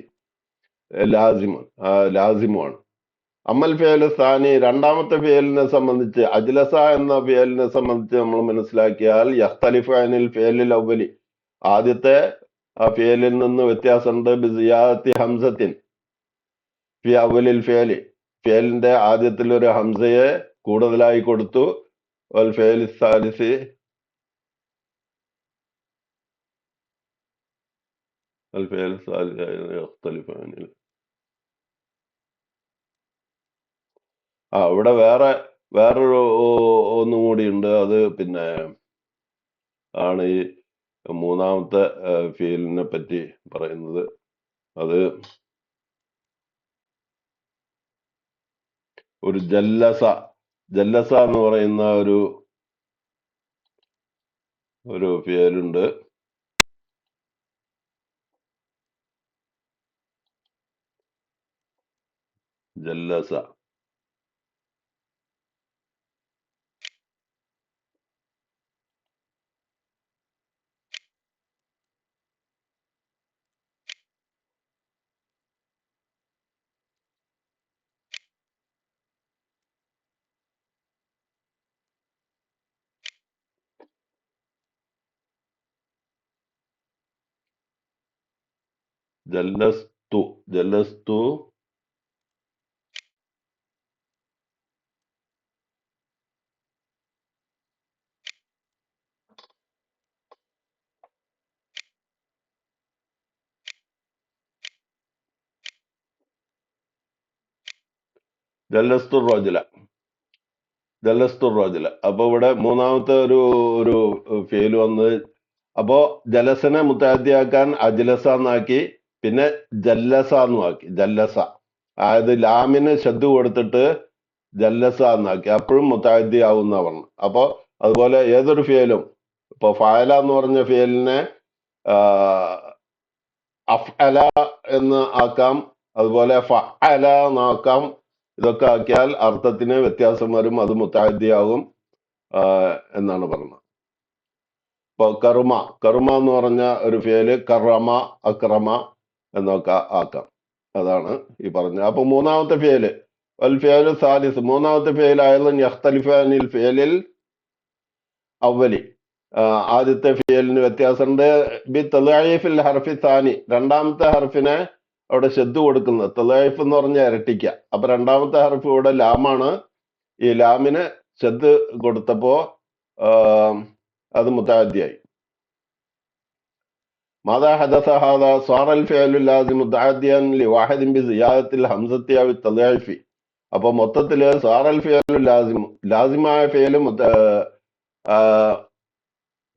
S2: ലാസിമുമാണ്. അമ്മൽ ഫിഅലു സാനി, രണ്ടാമത്തെ ഫിഅലിനെ സംബന്ധിച്ച്, അജ്ലസ എന്ന ഫിഅലിനെ സംബന്ധിച്ച് നമ്മൾ മനസ്സിലാക്കിയാൽ യഖ്തലിഫു അനിൽ ഫിഅലിൽ അവ്വലി, ആദ്യത്തെ ആ ഫിഅലിൽ നിന്ന് വ്യത്യാസമുണ്ട്. ബിസിയാദത്തി ഹംസത്തിൻ ഫി അവലിൽ ഫിഅലി, ഫിഅലിന്റെ ആദ്യത്തിൽ ഒരു ഹംസയെ കൂടുതലായി കൊടുത്തു. വൽ ഫേൽ സാലിസി الفعل الثالث يختلف عن ഇവിടെ വേറൊരു ഒന്നും കൂടി ഉണ്ട്. അത് പിന്നെ ആണ് ഈ മൂന്നാമത്തെ ഫീലിനെ പറ്റി പറയുന്നത്. അത് ഒരു ജല്ലസ എന്ന് പറയുന്ന ഒരു ഫീലുണ്ട്. ജല്ലസ ജല്ലസ്തു ജല്ലസ്തു ജല്ലസ്തു റോജല അപ്പൊ ഇവിടെ മൂന്നാമത്തെ ഒരു ഫെയിൽ വന്ന്, അപ്പോ ജലസനെ മുത്താദ്യാക്കാൻ അജ്ലസ എന്നാക്കി, പിന്നെ ജല്ലസ എന്നും ആക്കി. ജല്ലസ അതായത് ലാമിന് ശബ്ദ കൊടുത്തിട്ട് ജല്ലസ എന്നാക്കി, അപ്പോഴും മുത്താദ്യ ആവുന്ന പറഞ്ഞു. അപ്പൊ അതുപോലെ ഏതൊരു ഫിയലും, ഇപ്പൊ ഫഅല എന്ന് പറഞ്ഞ ഫിയലിനെ അഫ്അല എന്ന് ആക്കാം, അതുപോലെ ഫഅല എന്നാക്കാം. ഇതൊക്കെ ആക്കിയാൽ അർത്ഥത്തിന് വ്യത്യാസം വരും, അത് മുത്താദ്യാവും എന്നാണ് പറഞ്ഞത്. ഇപ്പൊ കറുമ എന്ന് പറഞ്ഞ ഒരു ഫിയല് കറമ, അക്രമ എന്നൊക്കെ ആക്കാം. അതാണ് ഈ പറഞ്ഞത്. അപ്പൊ മൂന്നാമത്തെ ഫിയല് വൽ ഫിയലു സാലിസ്, മൂന്നാമത്തെ ഫിയൽ ആയാലും യഖ്തലിഫാനിൽ ഫിയലിൽ അവലി, ആദ്യത്തെ ഫിയലിന് വ്യത്യാസമുണ്ട്. ബി തളായിഫിൽ ഹർഫി സാനി, രണ്ടാമത്തെ ഹർഫിനെ അവിടെ ശബ്ദ കൊടുക്കുന്നത്. തളായിഫ് എന്ന് പറഞ്ഞാൽ ഇരട്ടിക്ക. അപ്പൊ രണ്ടാമത്തെ ഹർഫ് ഇവിടെ ലാമാണ്. ഈ ലാമിന് ശബ്ദ കൊടുത്തപ്പോ അത് മുത്താദ്യായി. ماذا حدث هذا؟ صار الفعل اللازم متعديا لواحد بزيادة الهمزة أو التضعيف. അപ്പൊ മൊത്തത്തില് സാറൽ ഫിയലു ലാസിമായ ഫിയല്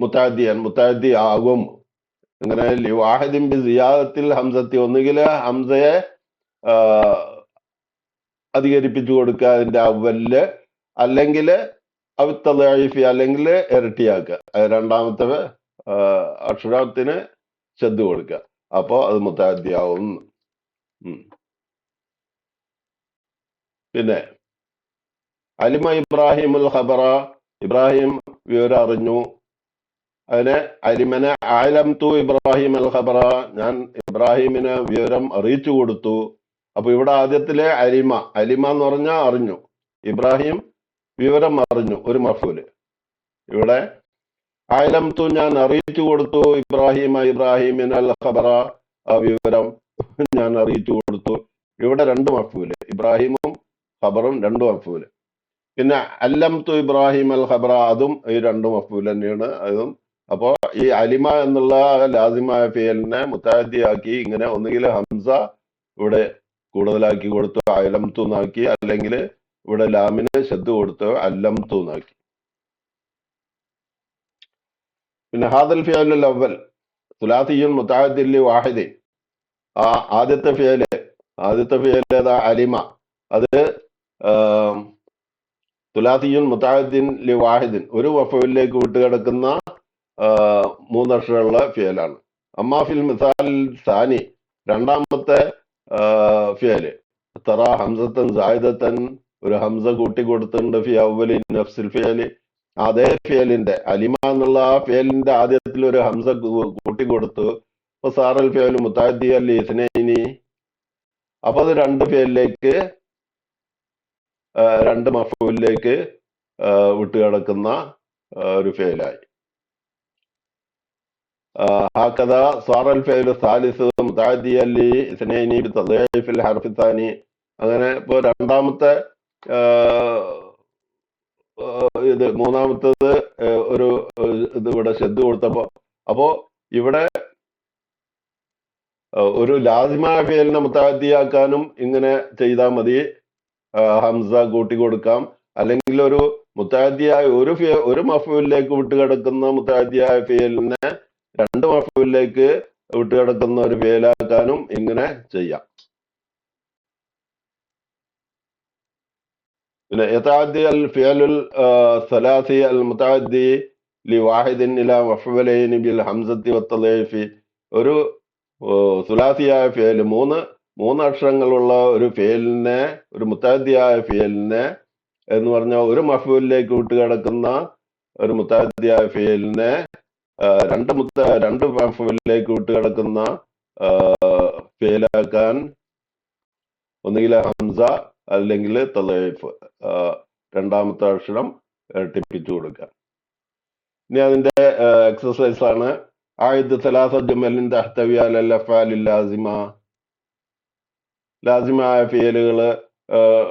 S2: മുത്താദ്ദി ആകും. അങ്ങനെ ലിവാഹിദിൻ ബി സിയാദത്തിൽ ഹംസത്തി, ഒന്നുകില് ഹംസയെ അധികരിപ്പിച്ചു കൊടുക്കുക അതിന്റെ അവലില്, അല്ലെങ്കിൽ അവിത്തലീഫി, അല്ലെങ്കിൽ ഇരട്ടിയാക്കുക, രണ്ടാമത്തെ അക്ഷരത്തിന് ശ്രദ്ധ കൊടുക്കുക. അപ്പോ അത് മുത്താദ്ദിയാവും. പിന്നെ അലിമ ഇബ്രാഹിമുൽ ഖബറ, ഇബ്രാഹിം വിവരം അറിഞ്ഞു. അതിനെ അലിമനെ ആലംതു ഇബ്രാഹിം അൽ ഖബറ, ഞാൻ ഇബ്രാഹിമിന് വിവരം അറിയിച്ചു കൊടുത്തു. അപ്പൊ ഇവിടെ ആദ്യത്തിലെ അലിമ എന്ന് പറഞ്ഞാൽ അറിഞ്ഞു, ഇബ്രാഹിം വിവരം അറിഞ്ഞു, ഒരു മഫൂല്. ഇവിടെ ആലംതു ഞാൻ അറിയിച്ചു കൊടുത്തു, ഇബ്രാഹിമിന് അൽ ഖബറ, ആ വിവരം ഞാൻ അറിയിച്ചു കൊടുത്തു. ഇവിടെ രണ്ട് മഫൂല്, ഇബ്രാഹിമും ഖബറും രണ്ട് മഫൂല്. പിന്നെ അല്ലംതു ഇബ്രാഹിം അൽ ഖബറ, അതും ഈ രണ്ട് മഫൂൽ തന്നെയാണ് അതും. അപ്പോ ഈ അലിമ എന്നുള്ള ലാസിമായ ഫിയലിനെ മുത്താദ്ദിയാക്കി, ഇങ്ങനെ ഒന്നുകിൽ ഹംസ ഇവിടെ കൂടുതലാക്കി കൊടുത്തു അലംതു എന്നാക്കി, അല്ലെങ്കിൽ ഇവിടെ ലാമിന് ശബ്ദ കൊടുത്തു അല്ലംതു എന്നാക്കി. പിന്നെ ഹാദൽ ഫിയലുൽ അവൽ സുലാസിയുൻ മുതഅദ്ദിൻ ലി വാഹിദ്, ആ ആദ്യത്തെ ഫിയൽ ഏതാ? അലിമ. അത് തുലാസിയുൻ മുതഅദ്ദിൻ ലി വാഹിദിൻ, ഒരു വഫയിലേക്ക് വിട്ടുകിടക്കുന്ന മൂന്നക്ഷരമുള്ള ഫിയലാണ്. അമ്മാഫിൽ മിസാൽ സാനി, രണ്ടാമത്തെ ഫിയല് തറ ഹംസത്തൻ സായിദത്തൻ, ഒരു ഹംസ കൂട്ടി കൊടുത്തിട്ടുണ്ട് ഫി അവലി നഫ്സിൽ ഫിയല്, അതേ ഫിയലിന്റെ അലിമ എന്നുള്ള ആ ഫിയലിന്റെ ആദ്യത്തിൽ ഒരു ഹംസ കൂട്ടി കൊടുത്തു. അപ്പൊ സാറൽ ഫിയല് മുതഅദ്ദി അൽ ഇസ്നൈനി, അപ്പൊ അത് രണ്ട് ഫിയലിലേക്ക്, രണ്ട് മഫൂലിലേക്ക് വിട്ടുകിടക്കുന്ന ഒരു ഫിയലായി. ഹാക്കദ സാറൽ ഫിയലു സാലിസ് മുതഅദ്ദിയൻ ലി ഇസ്നൈനി ബിതദ്ഈഫിൽ ഹർഫി സാനി, അങ്ങനെ ഇപ്പൊ രണ്ടാമത്തെ ഇത് മൂന്നാമത്തത് ഒരു ഇത് ഇവിടെ ശ്രദ്ധ കൊടുത്തപ്പോ അപ്പോ ഇവിടെ ഒരു ലാസിമായ ഫേലിനെ മുത്താദ്ദിയാക്കാനും ഇങ്ങനെ ചെയ്താൽ മതി. ഹംസ കൂട്ടി കൊടുക്കാം. അല്ലെങ്കിൽ ഒരു മുത്താദ്ദിയായ ഒരു മഫൂലിലേക്ക് വിട്ടുകിടക്കുന്ന മുത്താദ്ദിയായ ഫേലിനെ രണ്ട് മഫൂലിലേക്ക് വിട്ടുകിടക്കുന്ന ഒരു ഫേലാക്കാനും ഇങ്ങനെ ചെയ്യാം. പിന്നെ യതഅദ്ദി അൽ ഫിഅലുൽ സലാസി അൽ മുതഅദ്ദി ലിവാഹിദിൻ ഇലാ മഫ്ഉലൈനി ബിൽ ഹംസത്തി വത്തളീഫി. ഒരു സുലാസിയായ ഫിഅൽ മൂന്ന് അക്ഷരങ്ങളുള്ള ഒരു ഫിഅലിനെ, ഒരു മുതഅദ്ദിയായ ഫിഅലിനെ എന്ന് പറഞ്ഞാൽ ഒരു മഫ്ഊലിലേക്ക് വിട്ടുകിടക്കുന്ന ഒരു മുതഅദ്ദിയായ ഫിഅലിനെ രണ്ട് മഫ്ഊലിലേക്ക് വിട്ടുകിടക്കുന്ന ഫിഅലാക്കാൻ ഒന്നുകിൽ ഹംസ അല്ലെങ്കിൽ തളീഫ്, രണ്ടാമത്തെ അക്ഷരം ടിപ്പിച്ചു കൊടുക്കുക. ഇനി അതിന്റെ എക്സസൈസ് ആണ്. ആയത് സലാസ ജുമലിൻ തഹ്തവി അലൽ അഫ്ആലിൽ ലാസിമ. ലാസിമായ ഫിയലുകൾ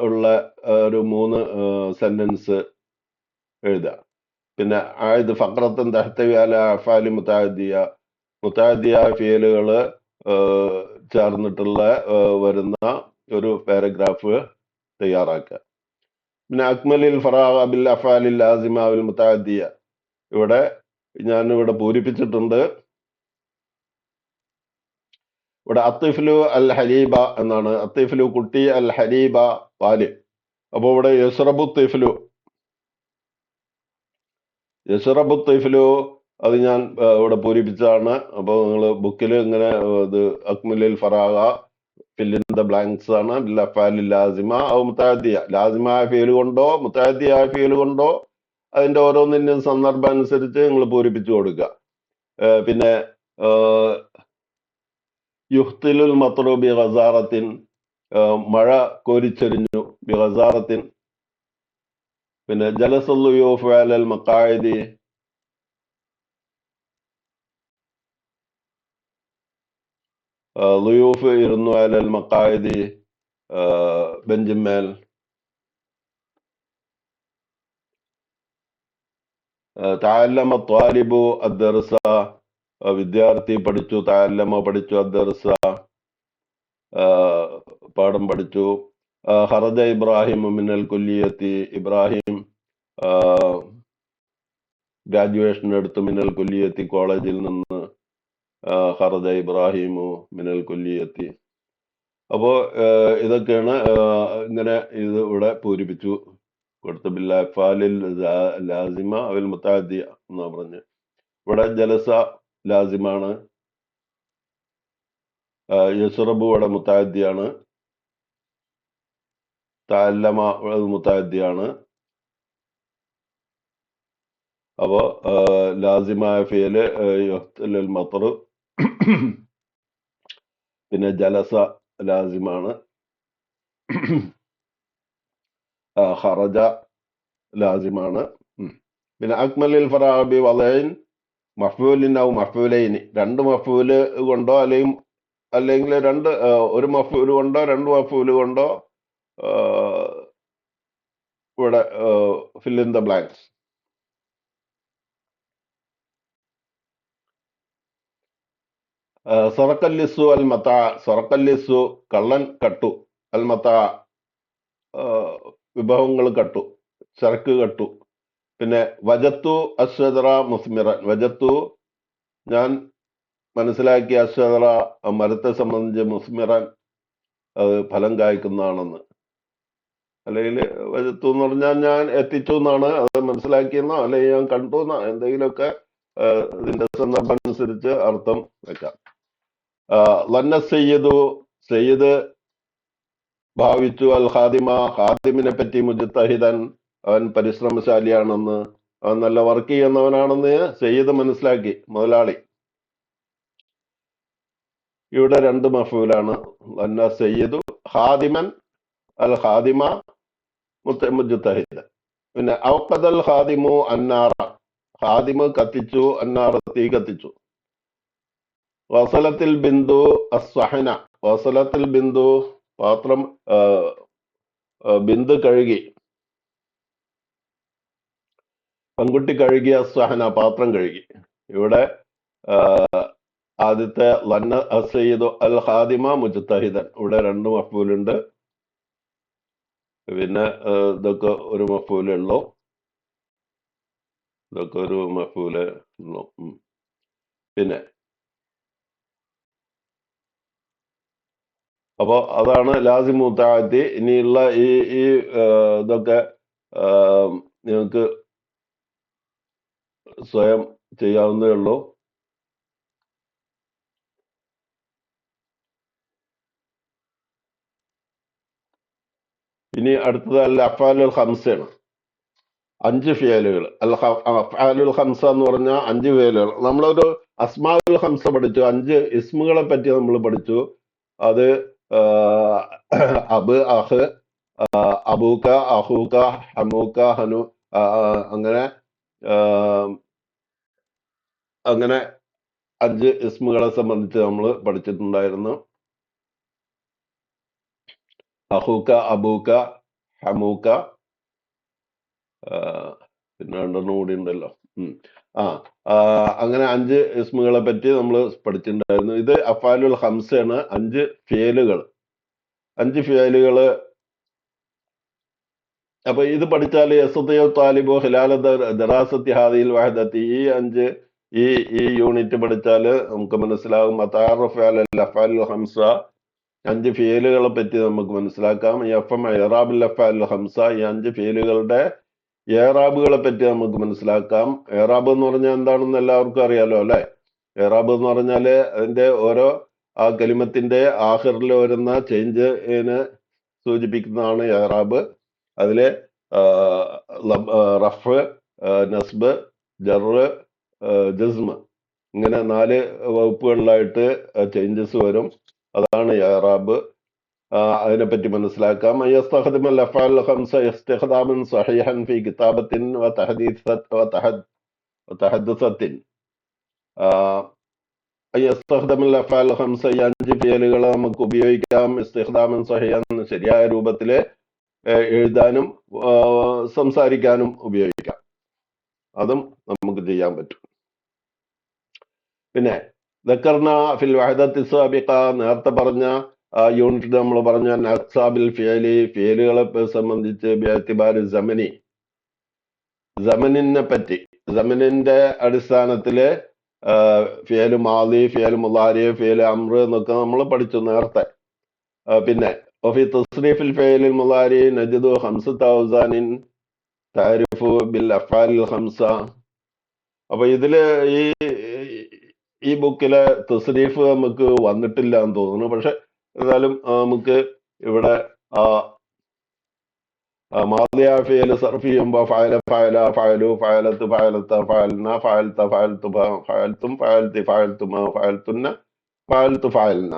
S2: ഉള്ള ഒരു 3 സെന്റൻസ് എഴുതുക. പിന്നെ ആയത് ഫഖറത്തൻ തഹ്തവി അല അഫ്ആലി മുതഅദ്ദിയ. മുതഅദ്ദിയായ ഫിയലുകൾ ചേർന്നിട്ടുള്ള വരുന്ന ഒരു പാരഗ്രാഫ് തയ്യാറാക്കുക. പിന്നെ അക്മലിൽ ഫറാഗ ബിൽ അഫ്ആലിൽ ലാസിമ വൽ മുതഅദ്ദിയ. ഞാനിവിടെ പൂരിപ്പിച്ചിട്ടുണ്ട്. ഇവിടെ അത്തിഫ്ലു അൽ ഹലീബ എന്നാണ്. അത്തിഫ്ലു കുട്ടി, അൽ ഹലീബ പാല്. അപ്പോൾ ഇവിടെ യസ്റബു തിഫ്ലു അത് ഞാൻ ഇവിടെ പൂരിപ്പിച്ചതാണ്. അപ്പോൾ നിങ്ങൾ ബുക്കിൽ ഇങ്ങനെ ഇത് അക്മലിൽ ഫറാഗ ഫിൽ ഇൻ ദ ബ്ലാങ്ക്സ് ആണ്. ബിൽ അഫ്ആലിൽ ലാസിമ ഔ മുതഅദ്ദിയ. ലാസിമായ ഫീൽ കൊണ്ടോ മുതഅദ്ദിയായ ഫീൽ കൊണ്ടോ അതിന്റെ ഓരോന്നിന്റെയും സന്ദർഭം അനുസരിച്ച് നിങ്ങൾ പൂരിപ്പിച്ചു കൊടുക്കുക. പിന്നെ യുഹ്തിലുൽ മത്റു ബി ഗസാറത്തിൻ. മഴ കോരിച്ചൊരിഞ്ഞു. ബി ഗസാറത്തിൻ. പിന്നെ ജലസുൽ ളുയൂഫ് അലൽ മഖായിദി. ളുയൂഫ് ഇരുന്നു അലൽ മഖായിദി, ബെഞ്ചിന്മേൽ. തഅല്ലമ ത്വാലിബു അദ്ദർസ. വിദ്യാർത്ഥി പഠിച്ചു. തഅല്ലമ പഠിച്ചു. അദ്ദർസ പാഠം പഠിച്ചു. ഖറജ ഇബ്രാഹിം മിനൽ കുല്ലിയത്തി. ഇബ്രാഹിം ഗ്രാജുവേഷൻ എടുത്തു. മിനൽ കുല്ലിയത്തി കോളേജിൽ നിന്ന്. ഖറജ ഇബ്രാഹിമു മിനൽ കുല്ലിയത്തി. അപ്പോ ഇതൊക്കെയാണ് ഇങ്ങനെ ഇത് ഇവിടെ പൂരിപ്പിച്ചു കൊടുത്ത് ബിൽ അഫ്ആലിൽ ലാസിമ അവൽ മുതഅദ്ദിയ എന്നാ പറഞ്ഞ്. ഇവിടെ ജലസ ലാസിമാണ്. യസ്റബു ഇവിടെ മുതഅദ്ദിയാണ്. തഅല്ലമ മുതഅദ്ദിയാണ്. അപ്പോ ലാസിമായ ഫിയല് യുഹ്തിലുൽ മത്റു. പിന്നെ ജലസ ലാസിമാണ്. ഖറജ ലാസിമാണ്. പിന്നെ അക്മലിൽ ഫറാഗ ബി വളഇൻ മഫ്ഊലിൻ ഔ മഫ്ഊലൈനി. രണ്ട് മഫ്ഊല് കൊണ്ടോ അല്ലെങ്കിൽ ഒരു മഫ്ഊല് കൊണ്ടോ രണ്ട് മഫ്ഊല് കൊണ്ടോ ഇവിടെ ഫിൽ ഇൻ ദ ബ്ലാങ്ക്സ്. സറക്കല്ലിസു അൽ മതാ. സറക്കല്ലിസു കള്ളൻ കട്ടു. അൽ മതാ വിഭവങ്ങൾ കട്ടു, ചരക്ക് കട്ടു. പിന്നെ വജത്തു അശ്വദറ മുസ്മിറൻ. വജത്തു ഞാൻ മനസ്സിലാക്കിയ അശ്വദറ മരത്തെ സംബന്ധിച്ച് മുസ്മിറൻ അത് ഫലം കായ്ക്കുന്നതാണെന്ന്. അല്ലെങ്കിൽ വജത്തു എന്ന് പറഞ്ഞാൽ ഞാൻ എത്തിച്ചു എന്നാണ്. അത് മനസ്സിലാക്കിയെന്നോ അല്ലെങ്കിൽ ഞാൻ കണ്ടു എന്നോ എന്തെങ്കിലുമൊക്കെ ഇതിന്റെ സന്ദർഭം അനുസരിച്ച് അർത്ഥം വെക്കാം. ലന്ന സയ്യിദു. സയ്യിദ് ഭാവിച്ചു. അൽ ഖാദിമ. ഖാദിമിനെ പറ്റി മുജ്തഹിദൻ. അവൻ പരിശ്രമശാലിയാണെന്ന്, അവൻ നല്ല വർക്ക് ചെയ്യുന്നവനാണെന്ന് സയ്യിദ് മനസ്സിലാക്കി, മുതലാളി. ഇവിടെ രണ്ട് മഫൂലാണ്. ലന്ന സയ്യിദു ഖാദിമൻ. അൽ ഖാദിമ മുജ്തഹിദൻ. പിന്നെ ഔഖദൽ ഖാദിമു അന്നാറ. ഖാദിമ് കത്തിച്ചു. അന്നാറ തീ കത്തിച്ചു. വസലത്തിൽ ബിന്ദു അസ്സഹന. വസലത്തിൽ ബിന്ദു പാത്രം ബിന്ദു കഴുകി. പെൺകുട്ടി കഴുകിയ സഹന, പാത്രം കഴുകി. ഇവിടെ ആദ്യത്തെ ലന്ന അസയ്യിദു അൽ ഖാദിമ മുജ്തഹിദൻ, ഇവിടെ 2 മഫ്ഊലുണ്ട്. പിന്നെ ഇതൊക്കെ ഒരു മഫ്ഊലേ ഉള്ളൂ. ഇതൊക്കെ ഒരു മഫ്ഊലേ ഉള്ളൂ. പിന്നെ അപ്പൊ അതാണ് ലാസിം മുത്തഅദ്ദി. ഇനിയുള്ള ഈ ഈ ഇതൊക്കെ നിങ്ങൾക്ക് സ്വയം ചെയ്യാവുന്നതേ ഉള്ളൂ. ഇനി അടുത്തത് അൽ അഫ്ആലുൽ ഖംസയാണ്. 5 ഫിയലുകൾ. അഫ്ആലുൽ ഖംസ എന്ന് പറഞ്ഞാൽ 5 ഫിയലുകൾ. നമ്മളൊരു അസ്മാഉൽ ഖംസ പഠിച്ചു, 5 ഇസ്മുകളെ പറ്റി നമ്മൾ പഠിച്ചു. അത് അബ്, അഹ്, അബൂക്ക, അഹൂക്ക, ഹമൂക്ക, ഹനു, അങ്ങനെ അങ്ങനെ 5 ഇസ്മുകളെ സംബന്ധിച്ച് നമ്മൾ പഠിച്ചിട്ടുണ്ടായിരുന്നു. അഹൂക്ക, അബൂക്ക, ഹമൂക്ക, പിന്നെ 2 കൂടി ഉണ്ടല്ലോ. അങ്ങനെ 5 ഇസ്മുകളെ പറ്റി നമ്മൾ പഠിച്ചിട്ടുണ്ടായിരുന്നു. ഇത് അഫ്ആലുൽ ഖംസയാണ്. 5 ഫിയലുകൾ. 5 ഫിയലുകള്. അപ്പൊ ഇത് പഠിച്ചാൽ യസ്തതിഉ താലിബു ഖിലാല ദറാസത്തി ഹാദിഹിൽ വഹദത്തി, ഈ യൂണിറ്റ് പഠിച്ചാൽ നമുക്ക് മനസ്സിലാകും. അതഅറഫു അലൽ അഫ്ആലുൽ ഖംസ, 5 ഫിയലുകളെ പറ്റി നമുക്ക് മനസ്സിലാക്കാം. യഫ്ഹം ഇറാബുൽ അഫ്ആലുൽ ഖംസ, ഈ 5 ഫിയലുകളുടെ ഏറാബുകളെ പറ്റി നമുക്ക് മനസ്സിലാക്കാം. ഏറാബ് എന്ന് പറഞ്ഞാൽ എന്താണെന്ന് എല്ലാവർക്കും അറിയാലോ അല്ലെ? ഏറാബ് എന്ന് പറഞ്ഞാല് അതിന്റെ ഓരോ ആ കലിമത്തിന്റെ ആഖിറിൽ വരുന്ന ചേഞ്ചിനെ സൂചിപ്പിക്കുന്നതാണ് ഏറാബ്. അതിലെ റഫ്, നസ്ബ്, ജറ്, ജസ്മ്, ഇങ്ങനെ 4 വകുപ്പുകളിലായിട്ട് ചേഞ്ചസ് വരും. അതാണ് ഏറാബ്. അതിനെപ്പറ്റി മനസ്സിലാക്കാം. യസ്തഖ്ദിമുൽ അഫ്ആലുൽ ഖംസ ഇസ്തിഖ്ദാമൻ സഹീഹൻ ഫീ കിതാബത്തിൻ വതഹദ്ദുസത്തിൻ. യസ്തഖ്ദിമുൽ അഫ്ആലുൽ ഖംസ, ഈ 5 ഫിയലുകൾ നമുക്ക് ഉപയോഗിക്കാം. ഇസ്തിഖ്ദാമൻ സഹീഹൻ, ശരിയായ രൂപത്തിൽ എഴുതാനും സംസാരിക്കാനും ഉപയോഗിക്കാം. അതും നമുക്ക് ചെയ്യാൻ പറ്റും. പിന്നെ ദക്കർന ഫിൽ വഹദത്തി സാബിഖ, നേരത്തെ പറഞ്ഞ യൂണിറ്റ് നമ്മൾ പറഞ്ഞ അക്സാബിൽ ഫിയലി, ഫിയലുകളെ സംബന്ധിച്ച് ബിഅ്തിബാരി സമനി, സമനിനെ പറ്റി, സമനിന്റെ അടിസ്ഥാനത്തില് ഫിയല് മാദി, ഫിയല് മുളാരി, ഫിയല് അംർ എന്നൊക്കെ നമ്മൾ പഠിച്ചു നേരത്തെ. പിന്നെ وفي تصريف الفعل المضارع نجد 5 أوزان تعرف بالأفعال الخمسة. അപ്പൊ ഇതില് ഈ ബുക്കിലെ തസ്രീഫ് നമുക്ക് വന്നിട്ടില്ല എന്ന് തോന്നുന്നു. പക്ഷെ എന്നാലും നമുക്ക് ഇവിടെ മാദിയ ഫിയൽ സർഫ് ചെയ്യുമ്പോ ഫഅല, ഫഅല, ഫഅലു, ഫഅലത്ത്, ഫഅലത്ത, ഫഅൽന, ഫഅൽത, ഫഅൽതു, ഫഅൽതും, ഫഅൽതി, ഫഅൽതുമ, ഫഅൽതുന്ന, ഫഅൽതു, ഫഅൽന.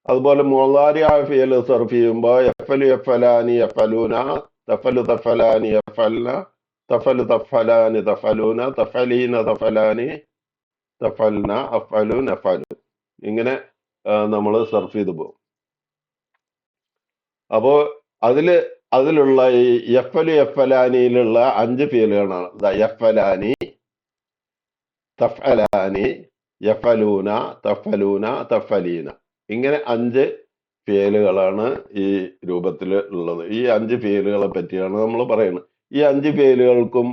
S2: അതുപോലെ മുളാരിയ ഫിയൽ സർഫ് ചെയ്യുമ്പോ യഫ്അലു, യഫ്അലാനി, യഫ്അലൂന, തഫലു, തഫലാനി, യഫ്അൽന, തഫലു, തഫലാനി, തഫലൂന, തഫലീന, തഫലാനി, തഫൽന, അഫ്അലു, നഫലു. ഇങ്ങനെ നമ്മൾ സർഫ് ചെയ്തു പോകും. അപ്പോ അതിലുള്ള ഈ യഫ്അലു, യഫ്അലാനിയിലുള്ള 5 ഫിയലുകളാണ്. യഫ്അലാനി, തഫ്അലാനി, യഫലൂന, തഫലൂന, തഫലീന, ഇങ്ങനെ 5 ഫിയലുകളാണ് ഈ രൂപത്തിൽ ഉള്ളത്. ഈ 5 ഫിയലുകളെ പറ്റിയാണ് നമ്മൾ പറയുന്നത്. ഈ 5 ഫിയലുകൾക്കും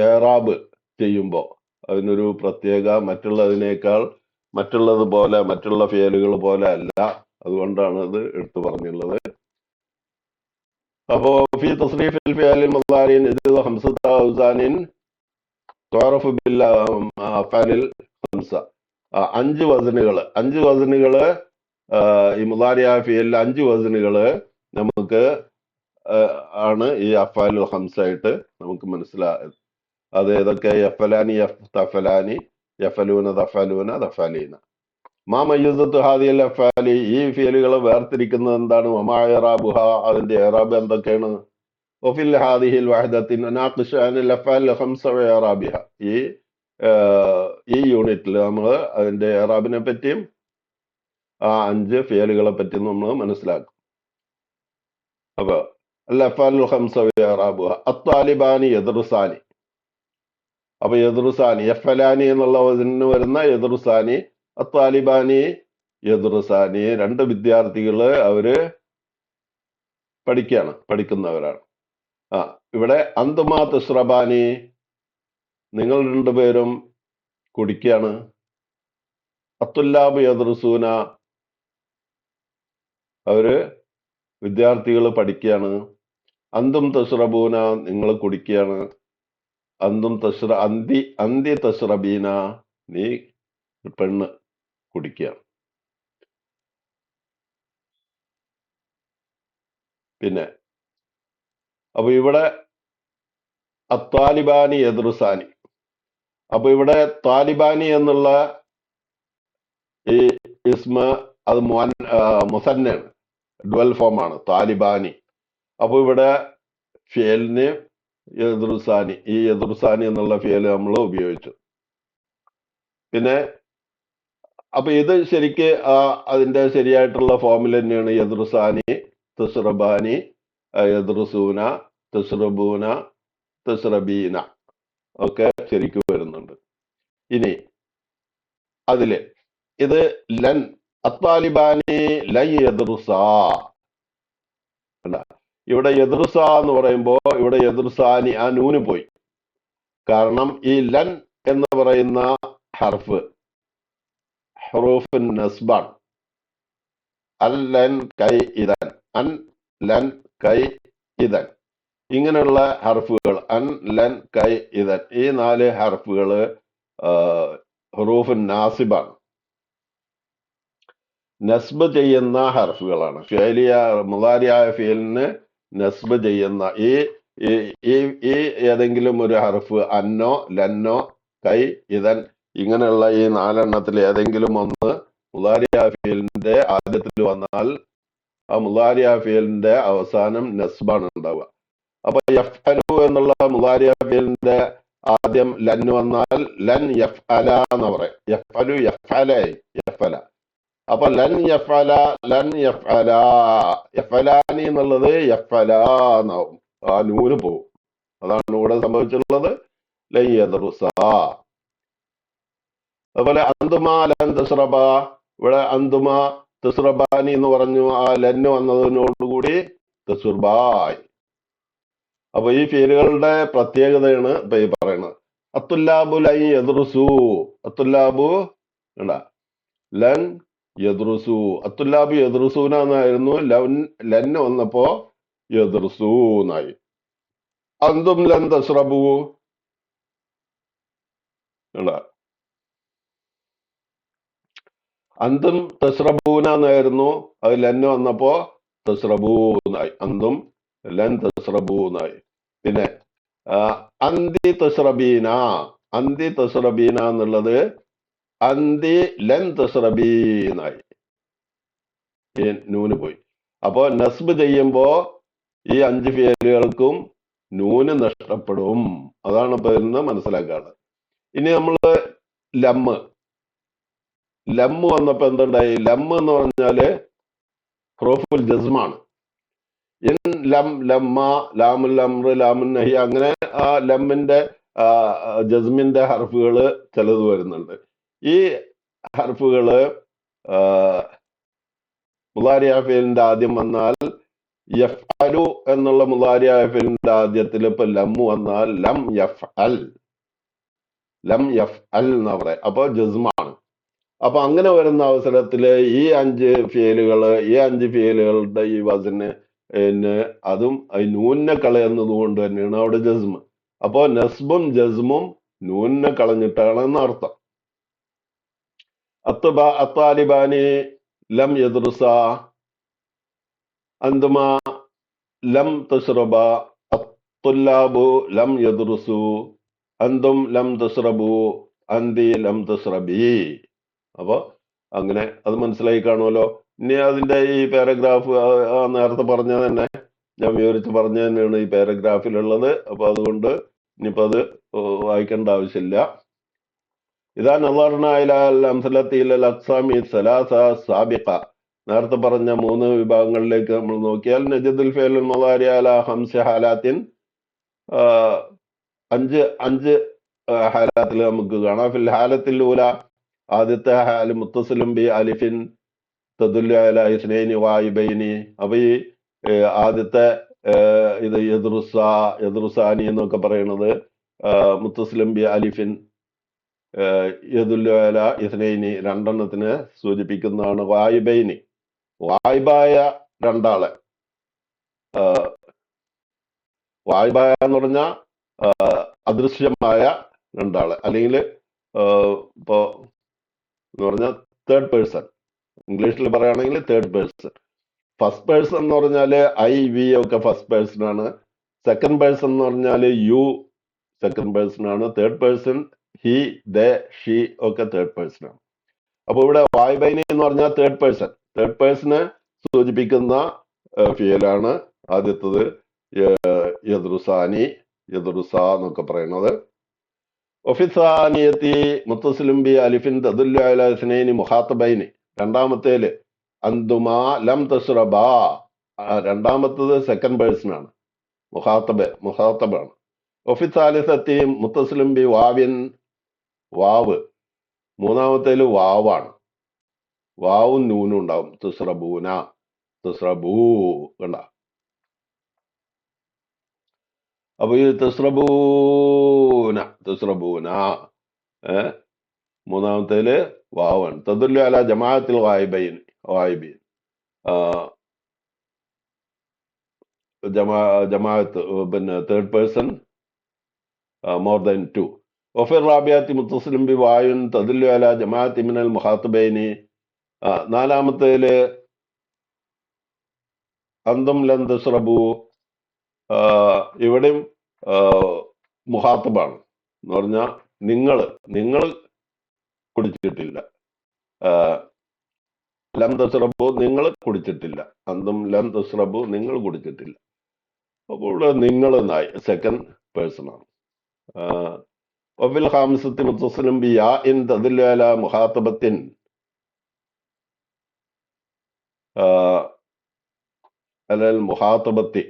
S2: ഏറാബ് ചെയ്യുമ്പോൾ അതിനൊരു പ്രത്യേക, മറ്റുള്ളതിനേക്കാൾ മറ്റുള്ളതുപോലെ, മറ്റുള്ള ഫിയലുകൾ പോലെ അല്ല. അതുകൊണ്ടാണ് ഇത് എടുത്തു പറഞ്ഞുള്ളത്. അപ്പോ ഫി തസ്രീഫിൽ ഫിയലിൽ മുളാരി നജിദു 5 ഔസാനിൻ തുഅറഫു ബിൽ അഫ്ആലിൽ ഖംസ. 5 വസനുകള് ഈ മുളാരിയ ഫിയലിൽ 5 വസനുകള് നമുക്ക് ആണ് ഈ അഫ്ആലുൽ ഖംസ ആയിട്ട് നമുക്ക് മനസ്സിലായത്. അത് ഏതൊക്കെ? യഫ്അലാനി, തഫലാനി, യഫലൂന, തഫലൂന, തഫലീന. മാ മയ്യസത്തു ഹാദിഹിൽ അഫ്ആലി, ഈ ഫിയലുകളെ വേർതിരിക്കുന്നത് എന്താണ്? വമാ ഇറാബുഹ, അതിന്റെ ഇറാബ് എന്തൊക്കെയാണ്? വഫിൽ ഹാദിഹിൽ വഹദത്തി നനാഖിഷു അനിൽ അഫ്ആലിൽ ഖംസ വ ഇറാബിഹ. ഈ യൂണിറ്റിൽ നമ്മൾ അതിന്റെ ഇറാബിനെ പറ്റിയും 5 ഫിയലുകളെ പറ്റിയും നമ്മൾ മനസ്സിലാക്കും. അപ്പൊ അൽ അഫ്ആലുൽ ഖംസ വ ഇറാബുഹ. അത്താലിബാനി യദ്റുസാനി, അപ്പൊ യദ്റുസാനി, യഫലാനി എന്നുള്ള വസനിന് വരുന്ന യദ്റുസാനി, അത്താലിബാനി, യദ്റുസാനി. രണ്ട് വിദ്യാർത്ഥികള് അവര് പഠിക്കുന്നവരാണ്. ഇവിടെ അന്തുമാ തസ്റബാനി, നിങ്ങൾ രണ്ടുപേരും കുടിക്കാണ്. അത്തുല്ലാബ് യദ്റുസൂന, അവര് വിദ്യാർത്ഥികൾ പഠിക്കുകയാണ്. അന്തും തസ്റബൂന, നിങ്ങൾ കുടിക്കുകയാണ്. അന്തി തസ്റബീന, നീ പെണ്ണ് കുടിക്കുകയാണ്. പിന്നെ അപ്പൊ ഇവിടെ അത്താലിബാനി യദ്റുസാനി. അപ്പൊ ഇവിടെ താലിബാനി എന്നുള്ള ഈ ഇസ്മ അത് മുസന്നാണ്, ഡുവൽ ഫോം ആണ് താലിബാനി. അപ്പൊ ഇവിടെ ഫിയലിന് യദ്റുസാനി, ഈ യദ്റുസാനി എന്നുള്ള ഫിയൽ നമ്മൾ ഉപയോഗിച്ചു. പിന്നെ അപ്പൊ ഇത് ശരിക്ക് അതിന്റെ ശരിയായിട്ടുള്ള ഫോമിൽ തന്നെയാണ് യദ്റുസാനി, തസ്റബാനി, യദ്റുസൂന, തസ്റബൂന, തസ്റബീന ഒക്കെ ശരിക്കും വരുന്നുണ്ട്. ഇനി അതില് ഇത് ലൻ, അത്താലിബാനി ലൻ യദ്റുസാ. ഇവിടെ യദ്റുസ എന്ന് പറയുമ്പോ ഇവിടെ യദ്റുസാനി ആ നൂന് പോയി. കാരണം ഈ ലൻ എന്ന് പറയുന്ന ഹർഫ് ഹുറൂഫ് നസ്ബാൻ. അൻ ലൻ കൈ ഇതൻ, അൻ ലൻ കൈ ഇതൻ, ഇങ്ങനെയുള്ള ഹർഫുകൾ, അൻ ലൻ കൈ ഇതൻ, ഈ 4 ഹർഫുകള് ഹുറൂഫ് നാസിബാണ്, നസ്ബ് ചെയ്യുന്ന ഹർഫുകളാണ്. ഫിയലിയ മുദാരിയായ ഫിയലിന് നസ്ബ് ചെയ്യുന്ന ഈ ഏതെങ്കിലും ഒരു ഹർഫ്, അന്നോ ലന്നോ കൈ ഇതൻ, ഇങ്ങനെയുള്ള ഈ 4 എണ്ണത്തിൽ ഏതെങ്കിലും ഒന്ന് മുദാരിയായ ഫിയലിന്റെ ആദ്യത്തിൽ വന്നാൽ ആ മുദാരിയായ ഫിയലിന്റെ അവസാനം നസ്ബാണ് ഉണ്ടാവുക. അപ്പൊ യഫ്അലു എന്നുള്ള മുദാരിയായ ഫിയലിന്റെ ആദ്യം ലന്ന് വന്നാൽ ലൻ യഫ്അല എന്ന് പറയും. യഫ്അലു യഫ്അല. അപ്പൊ ലൻ യഫ്അല, ലൻ യഫ്അല, യഫ്അലാനി എന്നുള്ളത് യഫ്അല എന്നാവും, ആ നൂന് പോവും. അതാണ് ഇവിടെ സംഭവിച്ചിട്ടുള്ളത്. ലൻ യദ്റുസ. അതുപോലെ അന്തുമാ ലൻ തസ്റബ, ഇവിടെ അന്തുമാ തസ്റബാനി എന്ന് പറഞ്ഞു, ആ ലന്ന് വന്നതിനോടുകൂടി തസ്റുബായി. അപ്പൊ ഈ ഫീലുകളുടെ പ്രത്യേകതയാണ് ഇപ്പൊ ഈ പറയുന്നത്. അത്തുല്ലാബു ലൻ യദ്റുസു, അത്തുല്ലാബു ലൻ യദ്റുസു, അത്തുല്ലാബു യദ്റുസൂന എന്നായിരുന്നു, ലൻ വന്നപ്പോ യദ്റുസു എന്നായി. അന്തും ലൻ തസ്റബു, അന്തും തസ്റബൂന എന്നായിരുന്നു, അത് ലന്ന് വന്നപ്പോ തസ്റബൂ എന്നായി, അന്തും ലൻ തസ്റബൂ എന്നായി. പിന്നെ അന്തി തസ്റബീന, അന്തി തസ്റബീന എന്നുള്ളത് അന്തി ലൻ തസ്റബീനായി, ഈ നൂന് പോയി. അപ്പോ നസ്ബ് ചെയ്യുമ്പോ ഈ 5 ഫിയലുകൾക്കും നൂന് നഷ്ടപ്പെടും. അതാണ് ഇപ്പൊ ഇന്ന് മനസ്സിലാക്കാറ്. ഇനി നമ്മള് ലമ്മ് വന്നപ്പോ എന്തുണ്ടായി? ലമ്മ് എന്ന് പറഞ്ഞാല് ഹുറൂഫുൽ ജസ്മാണ്. ഇൻ ലം, ലമ്മ, ലാമുൽ അംർ, ലാമുൻ നഹി, അങ്ങനെ ആ ലമ്മിന്റെ ജസ്മിന്റെ ഹർഫുകള് ചിലത് വരുന്നുണ്ട്. ഈ ഹർഫുകള് മുദാരിഅ ഫിയലിന്റെ ആദ്യം വന്നാൽ യഫ്അലു എന്നുള്ള മുദാരിഅ ഫിയലിന്റെ ആദ്യത്തിൽ ഇപ്പൊ ലമ്മു വന്നാൽ ലം യഫ്അൽ, ലം യഫ്അൽ എന്നാ പറയാം. അപ്പൊ ജസ്മാണ്. അപ്പൊ അങ്ങനെ വരുന്ന അവസരത്തില് ഈ 5 ഫിയലുകളുടെ ഈ വസന് അതും നൂനെ കളയുന്നത് കൊണ്ട് തന്നെയാണ് അവിടെ ജസ്മ്. അപ്പോ നസ്ബും ജസ്മും നൂനെ കളഞ്ഞിട്ടാണ് എന്നർത്ഥം. അത്താലിബാനി ലം യദ്റുസ, അന്തുമാ ലം തസ്റബ, അത്തുല്ലാബു ലം യദ്റുസു, അന്തും ലം തസ്റബു, അന്തി ലം തസ്റബി. അപ്പൊ അങ്ങനെ അത് മനസ്സിലായി കാണുമല്ലോ. ഇനി അതിന്റെ ഈ പാരഗ്രാഫ് നേരത്തെ പറഞ്ഞ തന്നെ, ഞാൻ വിവരിച്ച് പറഞ്ഞ തന്നെയാണ് ഈ പാരഗ്രാഫിലുള്ളത്. അപ്പൊ അതുകൊണ്ട് ഇനിയിപ്പോ അത് വായിക്കേണ്ട ആവശ്യമില്ല. ഇതാ നളർന ഇലൽ അംസലത്തി ഇലൽ അഖ്സാമി സലാസ സാബിഖ, നേരത്തെ പറഞ്ഞ 3 വിഭാഗങ്ങളിലേക്ക് നമ്മൾ നോക്കിയാൽ നജദുൽ ഫിഅലുൽ മുദാരി അലാ 5 ഹാലാത്തിൻ, 5 ഹാലത്തിൽ നമുക്ക് കാണാം. ഫിൽ ഹാലത്തിൽ ഊല ആദ്യത്തെ ഹാല് മുത്തസിലും ബി അലിഫിൻ തദുല്ലു അലാ ഇസ്നൈനി വായിബൈനി. അപ്പൊ ഈ ആദ്യത്തെ ഇത് യദ്റുസാനി എന്നൊക്കെ പറയുന്നത് മുത്തസിലും ബി അലിഫിൻ യദുല്ലു അലാ ഇസ്നൈനി രണ്ടെണ്ണത്തിന് സൂചിപ്പിക്കുന്നതാണ്. വായിബൈനി വായിബായ രണ്ടാളെ, വായിബായ എന്ന് പറഞ്ഞാൽ അദൃശ്യമായ രണ്ടാള്, അല്ലെങ്കിൽ ഇപ്പോ എന്ന് പറഞ്ഞാൽ തേർഡ് പേഴ്സൺ. ഇംഗ്ലീഷിൽ പറയുകയാണെങ്കിൽ തേർഡ് പേഴ്സൺ. ഫസ്റ്റ് പേഴ്സൺ എന്ന് പറഞ്ഞാല് ഐ വി ഒക്കെ ഫസ്റ്റ് പേഴ്സൺ ആണ്. സെക്കൻഡ് പേഴ്സൺ എന്ന് പറഞ്ഞാല് യു സെക്കൻഡ് പേഴ്സൺ ആണ്. Third person he they she ഒക്കെ തേർഡ് പേഴ്സൺ ആണ്. അപ്പൊ ഇവിടെ വായ്ബൈനി എന്ന് പറഞ്ഞാൽ തേർഡ് പേഴ്സണെ സൂചിപ്പിക്കുന്ന ഫിയലാണ് ആദ്യത്തത് യദ്റുസാനി യദ്റുസ എന്നൊക്കെ പറയുന്നത്. ഒഫിസാനിയത്തി മുത്തസിലും ബി അലിഫിൻ തദുല്ലു അലാ ഇസ്നൈനി മുഖാത്തബൈനി. രണ്ടാമത്തേല് അന്തുമാ ലം തശ്റബാ, രണ്ടാമത്തത് സെക്കൻഡ് പേഴ്സൺ ആണ്, മുഖാത്തബാണ്. ഒഫിസാലിസത്തി മുത്തസിലും ബി വാവിൻ വാവ്, മൂന്നാമത്തേല് വാവാണ്, വാവും നൂനും ഉണ്ടാവും. തുസ്റബൂന തുസ്റബൂ കണ്ട. അപ്പൊ ഈ തുസ്റബൂന മൂന്നാമത്തേല് വാവാണ്. തദുല്ലു അലാ ജമാഅത്തിൽ വായിബീൻ ജമാഅത്ത് പിന്നെ third person more than two. വഫിർ റാബിയാത്തി മുത്തസിലും ബി വായുൻ തദുല്ലു അലാ ജമാഅത്തി മിനൽ മുഖാത്തബൈനി. നാലാമത്തേല് അന്തും ലൻ തശ്റബൂ, ഇവിടെയും മുഖാത്തബാണ് എന്ന് പറഞ്ഞാൽ നിങ്ങൾ കുടിച്ചിട്ടില്ല. ലം തശ്റബു നിങ്ങൾ കുടിച്ചിട്ടില്ല, അന്തും ലം തശ്റബു നിങ്ങൾ കുടിച്ചിട്ടില്ല. അപ്പോൾ ഇവിടെ നിങ്ങൾ എന്നായി സെക്കൻഡ് പേഴ്സൺ ആണ്. വഫിൽ ഖാമിസത്തി മുത്തസിലും ബി യാ ഇൻ തദുല്ലു അലാ മുഖാത്തബത്തിൻ. അലൽ മുഖാത്തബത്തി,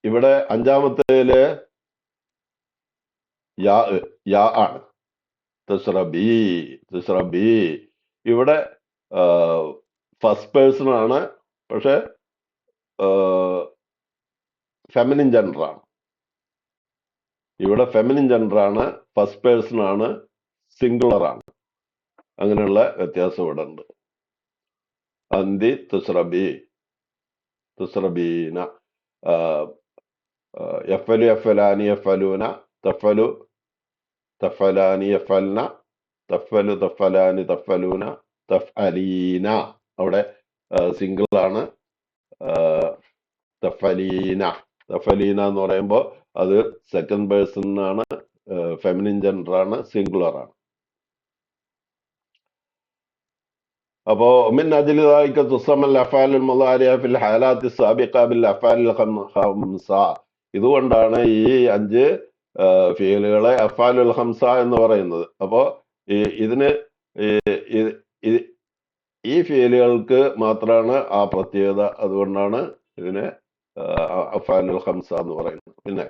S2: ഇവിടെ അഞ്ചാമത്തേല് യാ ആണ്. തശ്റബി ഇവിടെ ഫസ്റ്റ് പേഴ്സൺ ആണ്, പക്ഷെ ഫെമിനിൻ ജെൻഡർ ആണ്. ഇവിടെ ഫെമിനിൻ ജെൻഡർ ആണ്, ഫസ്റ്റ് പേഴ്സൺ ആണ്, സിംഗുലർ ആണ്. അങ്ങനെയുള്ള വ്യത്യാസം ഇവിടെ ഉണ്ട്. അന്തി തുസ്റബീന, യഫലു യഫലാനി യഫലൂന, തഫലു തഫലാനി യഫൽന, തഫലു തഫലാനി തഫലൂന, തഫ്അലീന അവിടെ സിംഗിൾ ആണ്. തഫലീന എന്ന് പറയുമ്പോൾ അത് സെക്കൻഡ് പേഴ്സൺ ആണ്, ഫെമിനിൻ ജെൻഡർ ആണ്, സിംഗുലർ ആണ്. അപ്പോ മിൻ അജ്ലി ദാലിക തുസമ്മൽ അഫ്ആലുൽ മുളാരിഅ ഫിൽ ഹാലാത്തി സാബിഖ ബിൽ അഫ്ആലിൽ ഖംസ. ഇതുകൊണ്ടാണ് ഈ 5 ഫീലുകളെ അഫ്ആലുൽ ഖംസ എന്ന് പറയുന്നത്. അപ്പോ ഇതിന് ഈ ഫീലുകൾക്ക് മാത്രമാണ് ആ പ്രത്യേകത. അതുകൊണ്ടാണ് ഇതിനെ അഫ്ആലുൽ ഖംസ എന്ന് പറയുന്നത്. പിന്നെ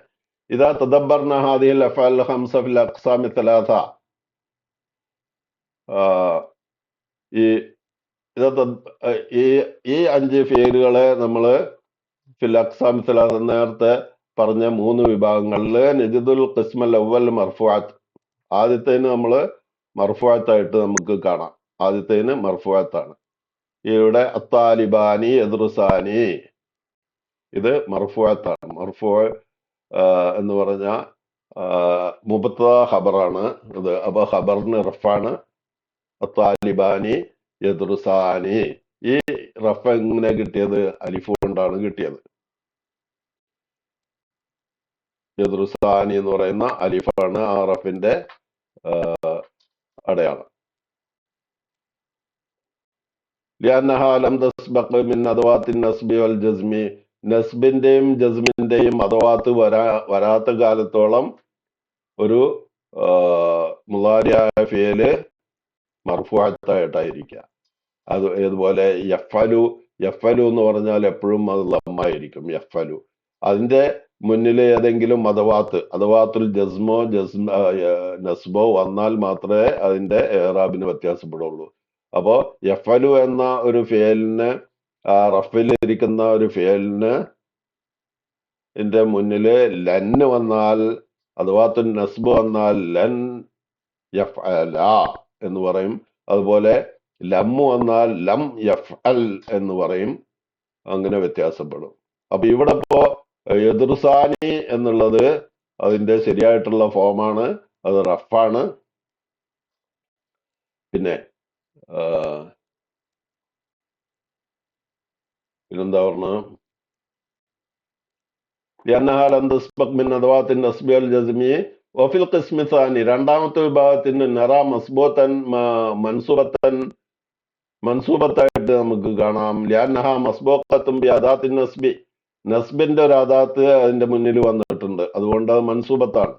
S2: ഇദാ തദബ്ബർന ഹാദിഹിൽ അഫ്ആലുൽ ഖംസ ഫിൽ അഖ്സാമി തലാസ, ഈ 5 ഫീലുകളെ നമ്മൾ ഫിൽ അഖ്സാമി തലാസ നേരത്തെ പറഞ്ഞ 3 വിഭാഗങ്ങളിൽ നജിദുൽ ഖിസ്മൽ അവ്വൽ മർഫുഅത്ത്, ആദ്യത്തേന് നമ്മൾ മർഫുഅത്തായിട്ട് നമുക്ക് കാണാം. ആദ്യത്തേന് മർഫുഅത്താണ്. ഇവിടെ അത്താലിബാനി യദ്റുസാനി ഇത് മർഫുഅത്താണ്. മർഫു എന്ന് പറഞ്ഞാൽ മുബത്തദ ഖബറാണ് ഇത്. അപ്പൊ ഖബറിന് റഫാണ്. അത്താലിബാനി യദ്റുസാനി, ഈ റഫ എങ്ങനെ കിട്ടിയത്? അലിഫ് കൊണ്ടാണ് കിട്ടിയത്. യദ്റുസാനി എന്ന് പറയുന്ന അലിഫാണ് ആ റഫിന്റെ അടയാളം. ലിഅന്നഹ ലം തസ്ബഖ് മിൻ അദവാത്തിൻ നസ്ബി വൽ ജസ്മി, നസ്ബിന്റെയും ജസ്മിന്റെയും അദവാത്ത് വരാത്ത കാലത്തോളം ഒരു മുളാരിയായ ഫിയല് മർഫുഅത്തായിട്ടായിരിക്കുക. അത് ഏതുപോലെ യഫലു എന്ന് പറഞ്ഞാൽ എപ്പോഴും അത് ലമ്മായിരിക്കും. യഫലു അതിന്റെ മുന്നിലെ ഏതെങ്കിലും അഥവാത്തുൽ ജസ്മോ നസ്ബോ വന്നാൽ മാത്രമേ അതിന്റെ ഏറാബിന് വ്യത്യാസപ്പെടുള്ളൂ. അപ്പോ യഫലു എന്ന ഒരു ഫേലിന് റഫിൽ ഇരിക്കുന്ന ഒരു ഫേലിന് ഇതിന്റെ മുന്നില് ലന്ന് വന്നാൽ അഥവാത്തുൽ നസ്ബ് വന്നാൽ ലൻ യഫ്അല എന്ന് പറയും. അതുപോലെ ലമ്മു വന്നാൽ ലം യഫ്അൽ എന്ന് പറയും. അങ്ങനെ വ്യത്യാസപ്പെടും. അപ്പൊ ഇവിടെ ഇപ്പോ യദ്റുസാനി എന്നുള്ളത് അതിന്റെ ശരിയായിട്ടുള്ള ഫോമാണ്. അത് റഫാണ്. പിന്നെ പിന്നെന്താ പറഞ്ഞ രണ്ടാമത്തെ വിഭാഗത്തിന് നറ മസ്ബൂത്തൻ മൻസൂബത്തായിട്ട് നമുക്ക് കാണാം. ലിയന്നഹ മസ്ബൂഖത്തും ബി അദാത്തിൻ നസ്ബി, നസ്ബിന്റെ ഒരു അദാത്ത് അതിന്റെ മുന്നിൽ വന്നിട്ടുണ്ട്, അതുകൊണ്ട് അത് മൻസൂബത്താണ്.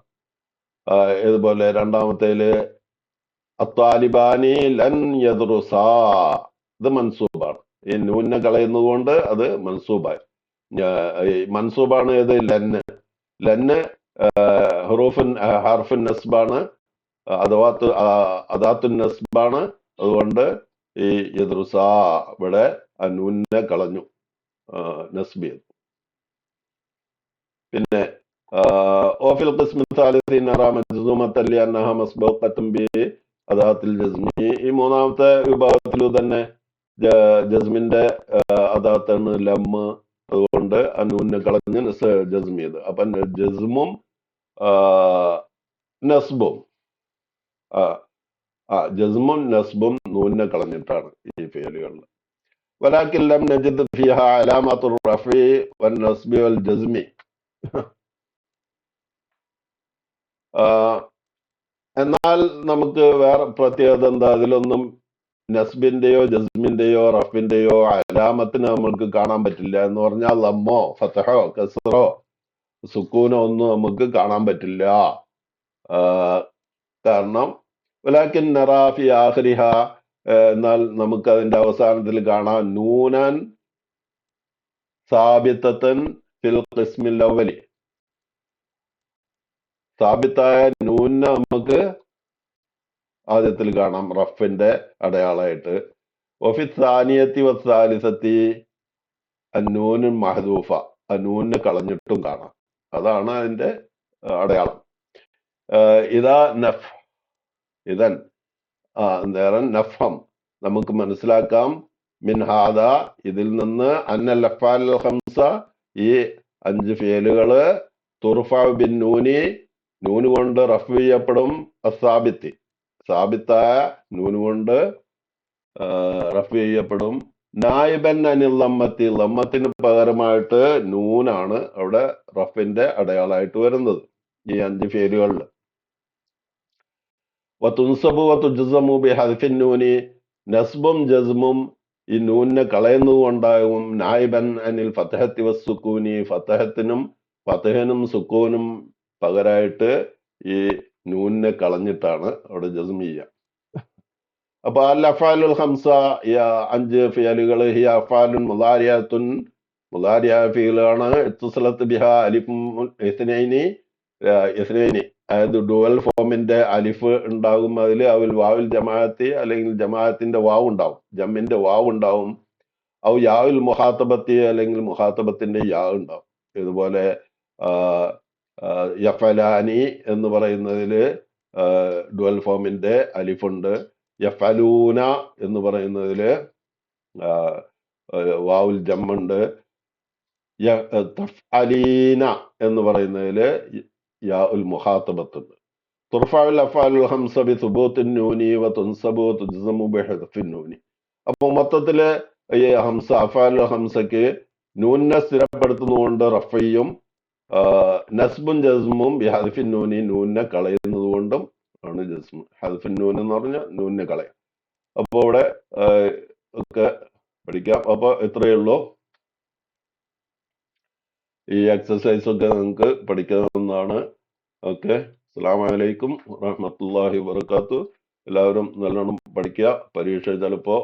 S2: ഇതുപോലെ രണ്ടാമത്തേല് അത്താലിബാനി ലൻ യദ്റുസാ, ഇത് മൻസൂബാണ്. ഈ നൂന്നെ കളയുന്നത് കൊണ്ട് അത് മൻസൂബായി. മൻസൂബാണ് ഏത്? ലന്ന് ഹർഫുൻ നസ്ബാണ്, അദാത്തുൻ നസ്ബാണ്. അതുകൊണ്ട് ഈ യദ്റുസാ ഇവിടെ നൂന്നെ കളഞ്ഞു, നസ്ബി. പിന്നെ ഓഫിൽ ഖിസ്മി സാലിസി നറ മജ്സൂമത്തൻ ലിഅന്നഹ മസ്ബൂഖത്തുൻ ബി അദാത്തിൽ ജസ്മി. ഈ മൂന്നാമത്തെ വിഭാഗത്തിൽ തന്നെ ജസ്മിന്റെ അദാത്താണ് ലമ്മ്, അതുകൊണ്ട് നൂന്നെ കളഞ്ഞ് ജസ്മി ചെയ്ത്. അപ്പൊ ജസ്മും നസ്ബും ജസ്മും നസ്ബും നൂന്നെ കളഞ്ഞിട്ടാണ് ഈ ഫേലുകളിൽ. വലാകിൻ ലം നജിദ് ഫിഹ അലാമത്തുർ റഫി വൻ നസ്ബി വൽ ജസ്മി. എന്നാൽ നമുക്ക് വേറെ പ്രത്യേകത എന്താ? അതിലൊന്നും നസ്ബിന്റെയോ ജസ്മിന്റെയോ റഫിന്റെയോ അലാമത്തിന് നമ്മൾക്ക് കാണാൻ പറ്റില്ല. എന്ന് പറഞ്ഞാൽ ലമ്മോ ഫതഹോ കസ്റോ സുക്കൂനോ ഒന്നും നമുക്ക് കാണാൻ പറ്റില്ല. കാരണം വലാകിൻ നറാ ഫി ആഖിരിഹ, എന്നാൽ നമുക്ക് അതിന്റെ അവസാനത്തിൽ കാണാം നൂനൻ സാബിത്തൻ ഫിൽ ഖിസ്മിൽ അവലി. സാബിത്തായ നൂന നമുക്ക് ആദ്യത്തിൽ കാണാം റഫിന്റെ അടയാളമായിട്ട്. വഫി സാനിയത്തി വസാലിസത്തി അന്നൂനും മഹദൂഫ, അന്നൂന് കളഞ്ഞിട്ടും കാണാം. അതാണ് അതിന്റെ അടയാളം. ഇതാ നഫ് ഇതൻ നേരം നഫം നമുക്ക് മനസ്സിലാക്കാം. മിൻഹാദ, ഇതിൽ നിന്ന് അന്നൽ അഫ്ആൽ ഖംസ, ഈ 5 ഫേലുകള് തുർഫ ബിൻ നൂനി, നൂന് കൊണ്ട് റഫ് ചെയ്യപ്പെടും. അസാബിത്തി, സാബിത്തായ നൂന് കൊണ്ട് റഫ് ചെയ്യപ്പെടും. നായിബൻ അനിൽ ലമ്മത്തി, ലമ്മത്തിന് പകരമായിട്ട് നൂനാണ് അവിടെ റഫിന്റെ അടയാളമായിട്ട് വരുന്നത് ഈ 5 ഫേലുകളിൽ. വതുൻസബു വതുജ്സമു ബിഹദ്ഫിൻ നൂനി, നസ്ബും ജസ്മും ഈ നൂനിനെ കളയുന്നത് കൊണ്ടാകും. നായിബൻ അനിൽ ഫതഹത്തി വസ്സുക്കൂനി, ഫതഹത്തിനും ഫതഹിനും സുക്കൂനും പകരമായിട്ട് ഈ നൂനിനെ കളഞ്ഞിട്ടാണ് അവിടെ ജസ്മ ചെയ്യുക. അപ്പൊ അൽ അഫ്ആലുൽ ഖംസ, 5 ഫിയലുകൾ ഹിയ അഫ്ആലുൻ മുദാരിയത്തുൻ, മുദാരിയ ഫിയലാണ്. ഇത്സലത്ത് ബിഹ അലിഫും ഇസ്നൈനി, അതായത് ഡുവൽ ഫോമിന്റെ അലിഫ് ഉണ്ടാകും അതിൽ. അവൽ വാവിൽ ജമാഅത്തി, അല്ലെങ്കിൽ ജമാഅത്തിന്റെ വാവ് ഉണ്ടാവും, ജമ്മിന്റെ വാവ് ഉണ്ടാവും. ഔ യാവിൽ മുഖാത്തബത്തി, അല്ലെങ്കിൽ മുഖാത്തബത്തിന്റെ യാ ഉണ്ടാവും. ഇതുപോലെ യഫലാനി എന്ന് പറയുന്നതില് ഡുവൽ ഫോമിന്റെ അലിഫുണ്ട്. യഫലൂന എന്ന് പറയുന്നതില് വാവുൽ ജമ്മുണ്ട്. തഫ്അലീന എന്ന് പറയുന്നതില് യാ ഉൽ മുഖാത്തബത്തുണ്ട്. തുർഫഉൽ അഫ്ആലുൽ ഖംസ ബി സുബൂത്തിൻ നൂനി വതുൻസബു വതുജ്സമു ബിഹദ്ഫിൻ നൂനി. അപ്പോൾ മൊത്തത്തില് ഈ ഹംസ, അഫ്ആലുൽ ഖംസക്ക് നൂനിനെ സ്ഥിരപ്പെടുത്തുന്നതുകൊണ്ട് റഫയും, നസ്ബും ജസ്മും ബിഹദ്ഫിൻ നൂനി, നൂനിനെ കളയുന്നത് കൊണ്ടും ആണ് ജസ്മു. ഹദ്ഫിൻ നൂൻ എന്ന് പറഞ്ഞാൽ നൂനിനെ കളയാം. അപ്പൊ ഇവിടെ ഒക്കെ പഠിക്കാം. അപ്പൊ ഇത്രയേ ഉള്ളൂ. ഈ എക്സസൈസ് ഒക്കെ നിങ്ങൾക്ക് പഠിക്കാവുന്നതാണ്. ഓക്കെ, അസ്സലാമു അലൈക്കും വറഹ്മത്തുള്ളാഹി വബറകാതുഹു. എല്ലാവരും നല്ലോണം പഠിക്കുക. പരീക്ഷ ചിലപ്പോ